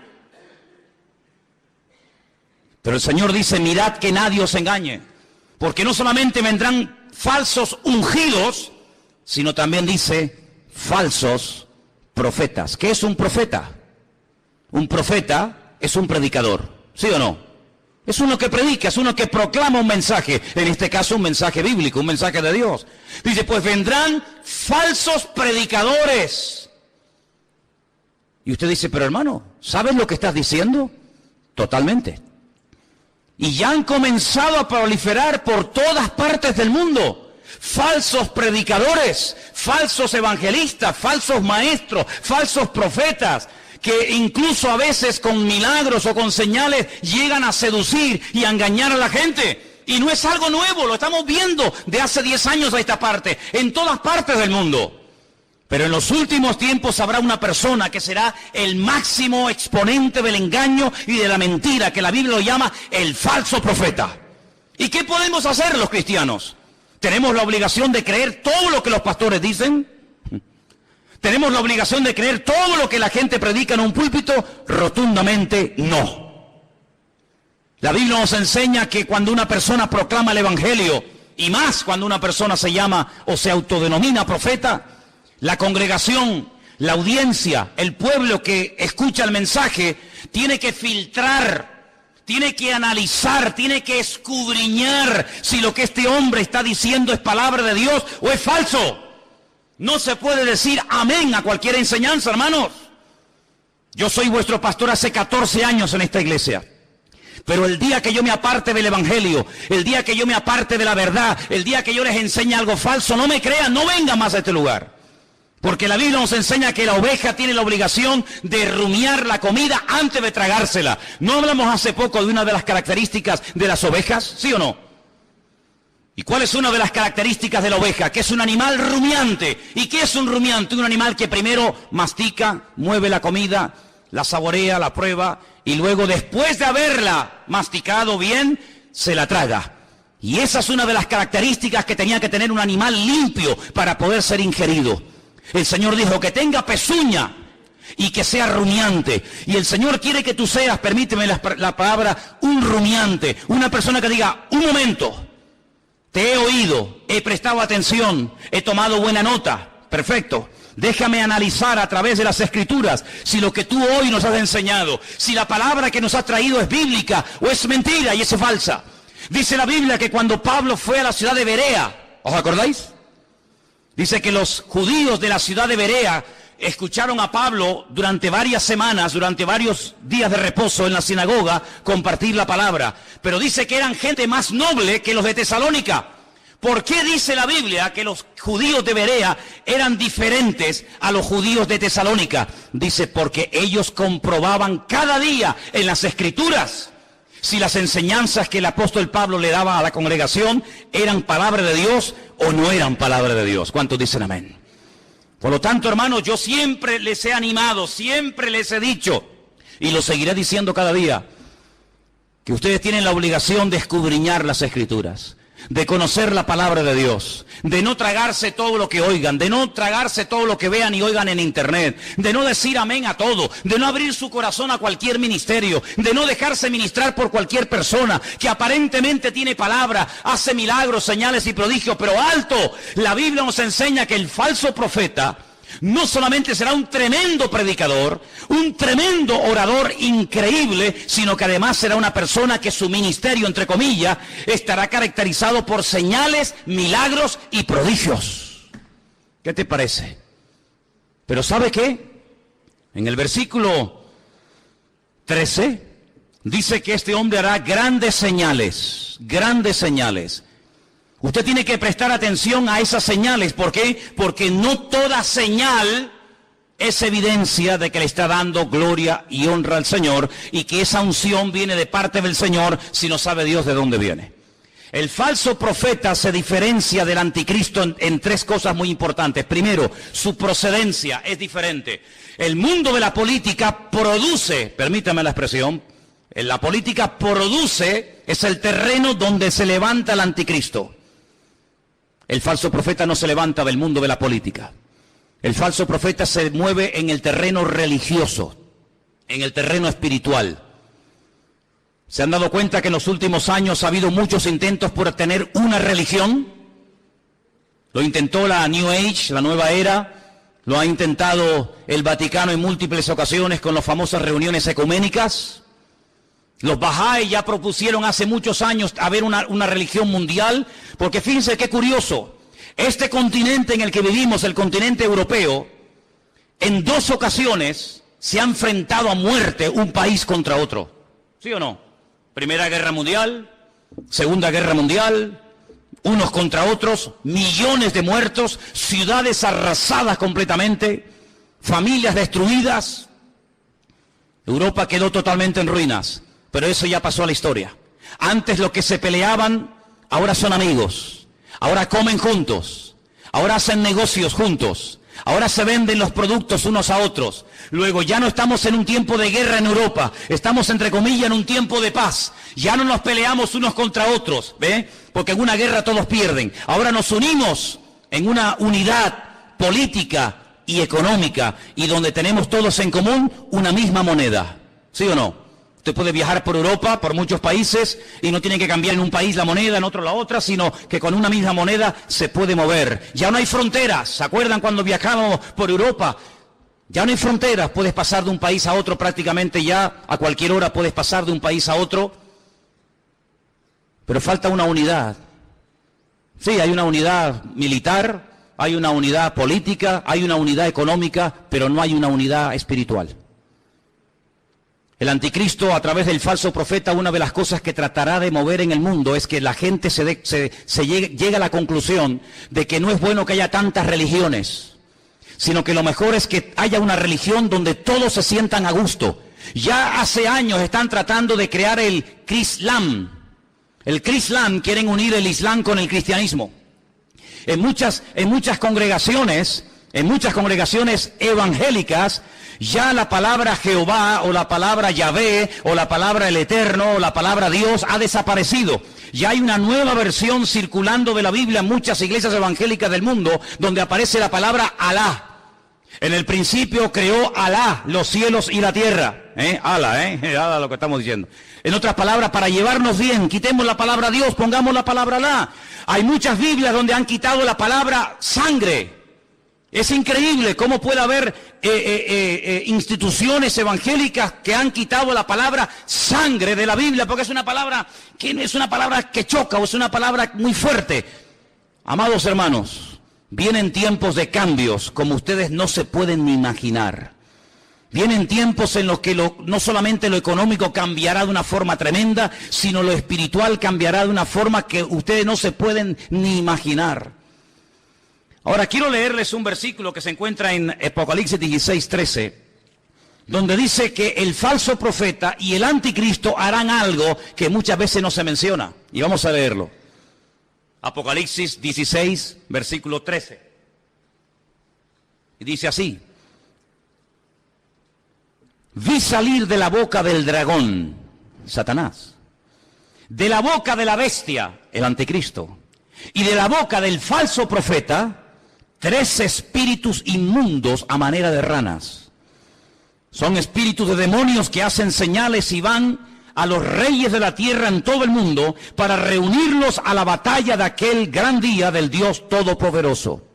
Pero el Señor dice: mirad que nadie os engañe, porque no solamente vendrán falsos ungidos, sino también dice falsos profetas. ¿Qué es un profeta? Un profeta es un predicador, ¿sí o no? Es uno que predica, es uno que proclama un mensaje, en este caso un mensaje bíblico, un mensaje de Dios. Dice: pues vendrán falsos predicadores. Y usted dice: pero hermano, ¿sabes lo que estás diciendo? Totalmente. Y ya han comenzado a proliferar por todas partes del mundo falsos predicadores, falsos evangelistas, falsos maestros, falsos profetas, que incluso a veces con milagros o con señales llegan a seducir y a engañar a la gente. Y no es algo nuevo, lo estamos viendo de hace 10 años a esta parte, en todas partes del mundo. Pero en los últimos tiempos habrá una persona que será el máximo exponente del engaño y de la mentira, que la Biblia lo llama el falso profeta. ¿Y qué podemos hacer los cristianos? ¿Tenemos la obligación de creer todo lo que los pastores dicen? ¿Tenemos la obligación de creer todo lo que la gente predica en un púlpito? Rotundamente no. La Biblia nos enseña que cuando una persona proclama el Evangelio, y más cuando una persona se llama o se autodenomina profeta, la congregación, la audiencia, el pueblo que escucha el mensaje, tiene que filtrar, tiene que analizar, tiene que escudriñar si lo que este hombre está diciendo es palabra de Dios o es falso. No se puede decir amén a cualquier enseñanza, hermanos. Yo soy vuestro pastor hace 14 años en esta iglesia. Pero el día que yo me aparte del Evangelio, el día que yo me aparte de la verdad, el día que yo les enseñe algo falso, no me crean, no vengan más a este lugar. Porque la Biblia nos enseña que la oveja tiene la obligación de rumiar la comida antes de tragársela. ¿No hablamos hace poco de una de las características de las ovejas? ¿Sí o no? ¿Y cuál es una de las características de la oveja? Que es un animal rumiante. ¿Y qué es un rumiante? Un animal que primero mastica, mueve la comida, la saborea, la prueba, y luego, después de haberla masticado bien, se la traga. Y esa es una de las características que tenía que tener un animal limpio para poder ser ingerido. El Señor dijo que tenga pezuña y que sea rumiante. Y el Señor quiere que tú seas, permíteme la palabra, un rumiante. Una persona que diga: un momento, te he oído, he prestado atención, he tomado buena nota. Perfecto. Déjame analizar a través de las Escrituras si lo que tú hoy nos has enseñado, si la palabra que nos has traído es bíblica o es mentira y es falsa. Dice la Biblia que cuando Pablo fue a la ciudad de Berea, ¿os acordáis? Dice que los judíos de la ciudad de Berea escucharon a Pablo durante varias semanas, durante varios días de reposo en la sinagoga, compartir la palabra. Pero dice que eran gente más noble que los de Tesalónica. ¿Por qué dice la Biblia que los judíos de Berea eran diferentes a los judíos de Tesalónica? Dice, porque ellos comprobaban cada día en las Escrituras si las enseñanzas que el apóstol Pablo le daba a la congregación eran palabra de Dios o no eran palabra de Dios. ¿Cuántos dicen amén? Por lo tanto, hermanos, yo siempre les he animado, siempre les he dicho, y lo seguiré diciendo cada día, que ustedes tienen la obligación de escudriñar las Escrituras, de conocer la palabra de Dios, de no tragarse todo lo que oigan, de no tragarse todo lo que vean y oigan en internet, de no decir amén a todo, de no abrir su corazón a cualquier ministerio, de no dejarse ministrar por cualquier persona que aparentemente tiene palabra, hace milagros, señales y prodigios, pero alto, la Biblia nos enseña que el falso profeta no solamente será un tremendo predicador, un tremendo orador increíble, sino que además será una persona que su ministerio, entre comillas, estará caracterizado por señales, milagros y prodigios. ¿Qué te parece? Pero ¿sabe qué? En el versículo 13 dice que este hombre hará grandes señales, grandes señales. Usted tiene que prestar atención a esas señales. ¿Por qué? Porque no toda señal es evidencia de que le está dando gloria y honra al Señor y que esa unción viene de parte del Señor si no sabe Dios de dónde viene. El falso profeta se diferencia del anticristo en tres cosas muy importantes. Primero, su procedencia es diferente. El mundo de la política produce, permítame la expresión, la política produce, es el terreno donde se levanta el anticristo. El falso profeta no se levanta del mundo de la política. El falso profeta se mueve en el terreno religioso, en el terreno espiritual. ¿Se han dado cuenta que en los últimos años ha habido muchos intentos por tener una religión? Lo intentó la New Age, la nueva era. Lo ha intentado el Vaticano en múltiples ocasiones con las famosas reuniones ecuménicas. Los Bahá'í ya propusieron hace muchos años haber una religión mundial, porque fíjense qué curioso, este continente en el que vivimos, el continente europeo, en 2 ocasiones se ha enfrentado a muerte un país contra otro. ¿Sí o no? Primera Guerra Mundial, Segunda Guerra Mundial, unos contra otros, millones de muertos, ciudades arrasadas completamente, familias destruidas. Europa quedó totalmente en ruinas. Pero eso ya pasó a la historia. Antes los que se peleaban, ahora son amigos. Ahora comen juntos. Ahora hacen negocios juntos. Ahora se venden los productos unos a otros. Luego ya no estamos en un tiempo de guerra en Europa. Estamos, entre comillas, en un tiempo de paz. Ya no nos peleamos unos contra otros, ¿ve? Porque en una guerra todos pierden. Ahora nos unimos en una unidad política y económica y donde tenemos todos en común una misma moneda. ¿Sí o no? Usted puede viajar por Europa, por muchos países, y no tiene que cambiar en un país la moneda, en otro la otra, sino que con una misma moneda se puede mover. Ya no hay fronteras. ¿Se acuerdan cuando viajamos por Europa? Ya no hay fronteras. Puedes pasar de un país a otro prácticamente ya, a cualquier hora puedes pasar de un país a otro. Pero falta una unidad. Sí, hay una unidad militar, hay una unidad política, hay una unidad económica, pero no hay una unidad espiritual. El anticristo, a través del falso profeta, una de las cosas que tratará de mover en el mundo es que la gente llegue a la conclusión de que no es bueno que haya tantas religiones, sino que lo mejor es que haya una religión donde todos se sientan a gusto. Ya hace años están tratando de crear el Crislam. El Crislam, quieren unir el Islam con el cristianismo. En muchas congregaciones evangélicas, ya la palabra Jehová o la palabra Yahvé o la palabra el Eterno o la palabra Dios ha desaparecido. Ya hay una nueva versión circulando de la Biblia en muchas iglesias evangélicas del mundo donde aparece la palabra Alá. En el principio creó Alá los cielos y la tierra. Alá lo que estamos diciendo. En otras palabras, para llevarnos bien, quitemos la palabra Dios, pongamos la palabra Alá. Hay muchas Biblias donde han quitado la palabra sangre. Es increíble cómo puede haber instituciones evangélicas que han quitado la palabra sangre de la Biblia, porque es una palabra que choca o es una palabra muy fuerte. Amados hermanos, Vienen tiempos de cambios como ustedes no se pueden ni imaginar. Vienen tiempos en los que no solamente lo económico cambiará de una forma tremenda, sino lo espiritual cambiará de una forma que ustedes no se pueden ni imaginar. Ahora quiero leerles un versículo que se encuentra en Apocalipsis 16:13, donde dice que el falso profeta y el anticristo harán algo que muchas veces no se menciona. Y vamos a leerlo. Apocalipsis 16, versículo 13. Y dice así: vi salir de la boca del dragón, Satanás, de la boca de la bestia, el anticristo, y de la boca del falso profeta, 3 espíritus inmundos a manera de ranas. Son espíritus de demonios que hacen señales y van a los reyes de la tierra en todo el mundo para reunirlos a la batalla de aquel gran día del Dios Todopoderoso.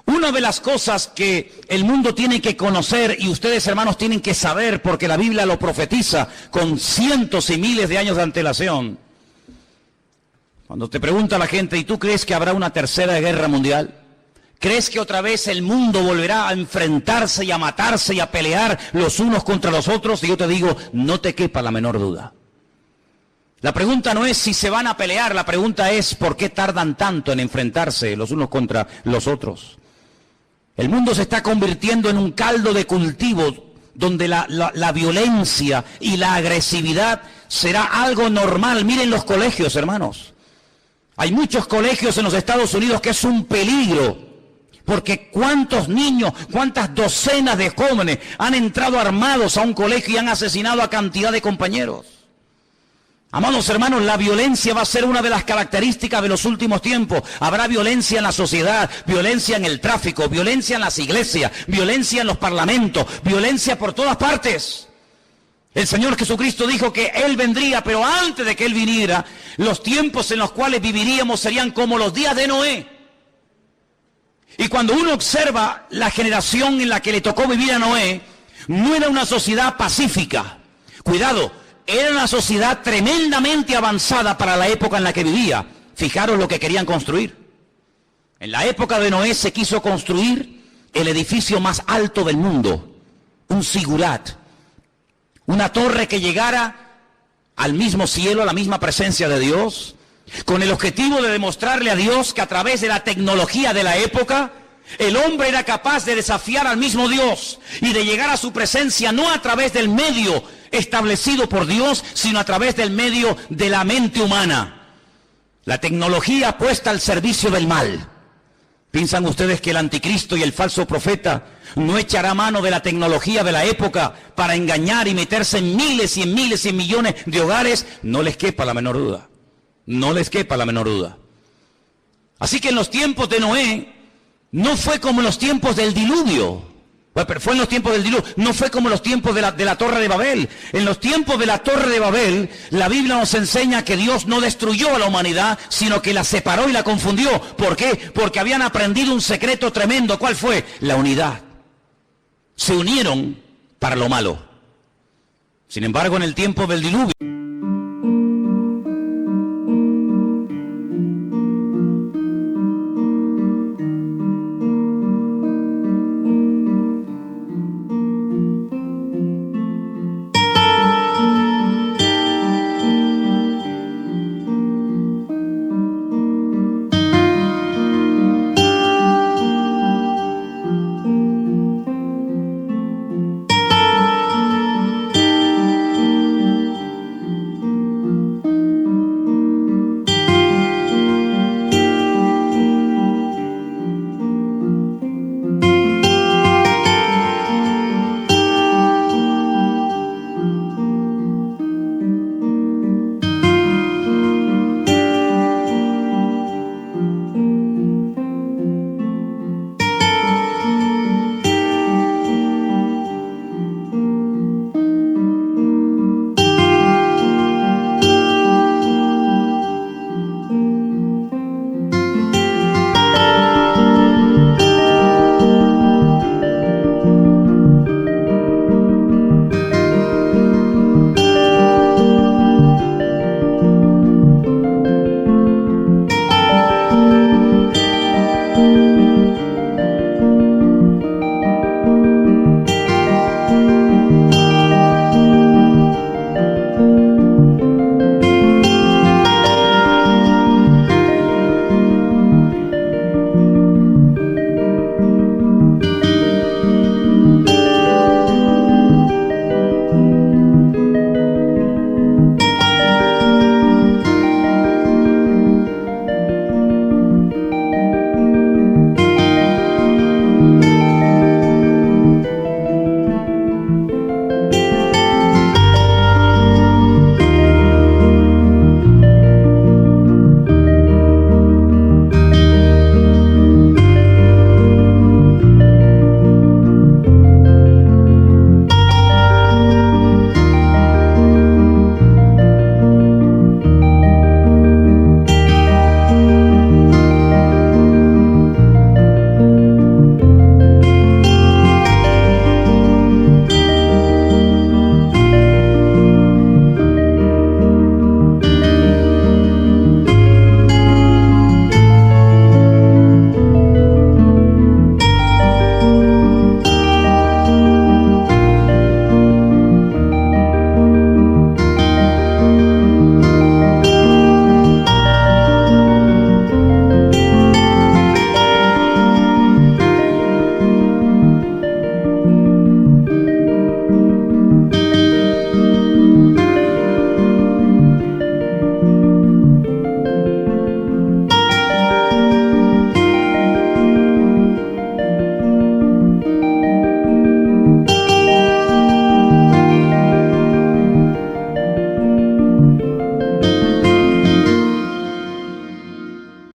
Una de las cosas que el mundo tiene que conocer y ustedes, hermanos, tienen que saber, porque la Biblia lo profetiza con cientos y miles de años de antelación. Cuando te pregunta la gente, ¿y tú crees que habrá una tercera guerra mundial? ¿Crees que otra vez el mundo volverá a enfrentarse y a matarse y a pelear los unos contra los otros? Y yo te digo, no te quepa la menor duda. La pregunta no es si se van a pelear, la pregunta es ¿por qué tardan tanto en enfrentarse los unos contra los otros? El mundo se está convirtiendo en un caldo de cultivo donde la violencia y la agresividad será algo normal. Miren los colegios, hermanos. Hay muchos colegios en los Estados Unidos que es un peligro. Porque cuántos niños, cuántas docenas de jóvenes han entrado armados a un colegio y han asesinado a cantidad de compañeros. Amados hermanos, la violencia va a ser una de las características de los últimos tiempos. Habrá violencia en la sociedad, violencia en el tráfico, violencia en las iglesias, violencia en los parlamentos, violencia por todas partes. El Señor Jesucristo dijo que Él vendría, pero antes de que Él viniera, los tiempos en los cuales viviríamos serían como los días de Noé. Y cuando uno observa la generación en la que le tocó vivir a Noé, no era una sociedad pacífica. Cuidado, era una sociedad tremendamente avanzada para la época en la que vivía. Fijaros lo que querían construir. En la época de Noé se quiso construir el edificio más alto del mundo, un sigurat, una torre que llegara al mismo cielo, a la misma presencia de Dios, con el objetivo de demostrarle a Dios que a través de la tecnología de la época, el hombre era capaz de desafiar al mismo Dios y de llegar a su presencia no a través del medio establecido por Dios, sino a través del medio de la mente humana. La tecnología puesta al servicio del mal. ¿Piensan ustedes que el anticristo y el falso profeta no echará mano de la tecnología de la época para engañar y meterse en miles y en miles y en millones de hogares? No les quepa la menor duda. No les quepa la menor duda. Así que en los tiempos de Noé no fue como en los tiempos del diluvio. Bueno, pero fue en los tiempos del diluvio. No fue como en los tiempos de la Torre de Babel. En los tiempos de la Torre de Babel, la Biblia nos enseña que Dios no destruyó a la humanidad, sino que la separó y la confundió. ¿Por qué? Porque habían aprendido un secreto tremendo. ¿Cuál fue? La unidad. Se unieron para lo malo. Sin embargo, en el tiempo del diluvio,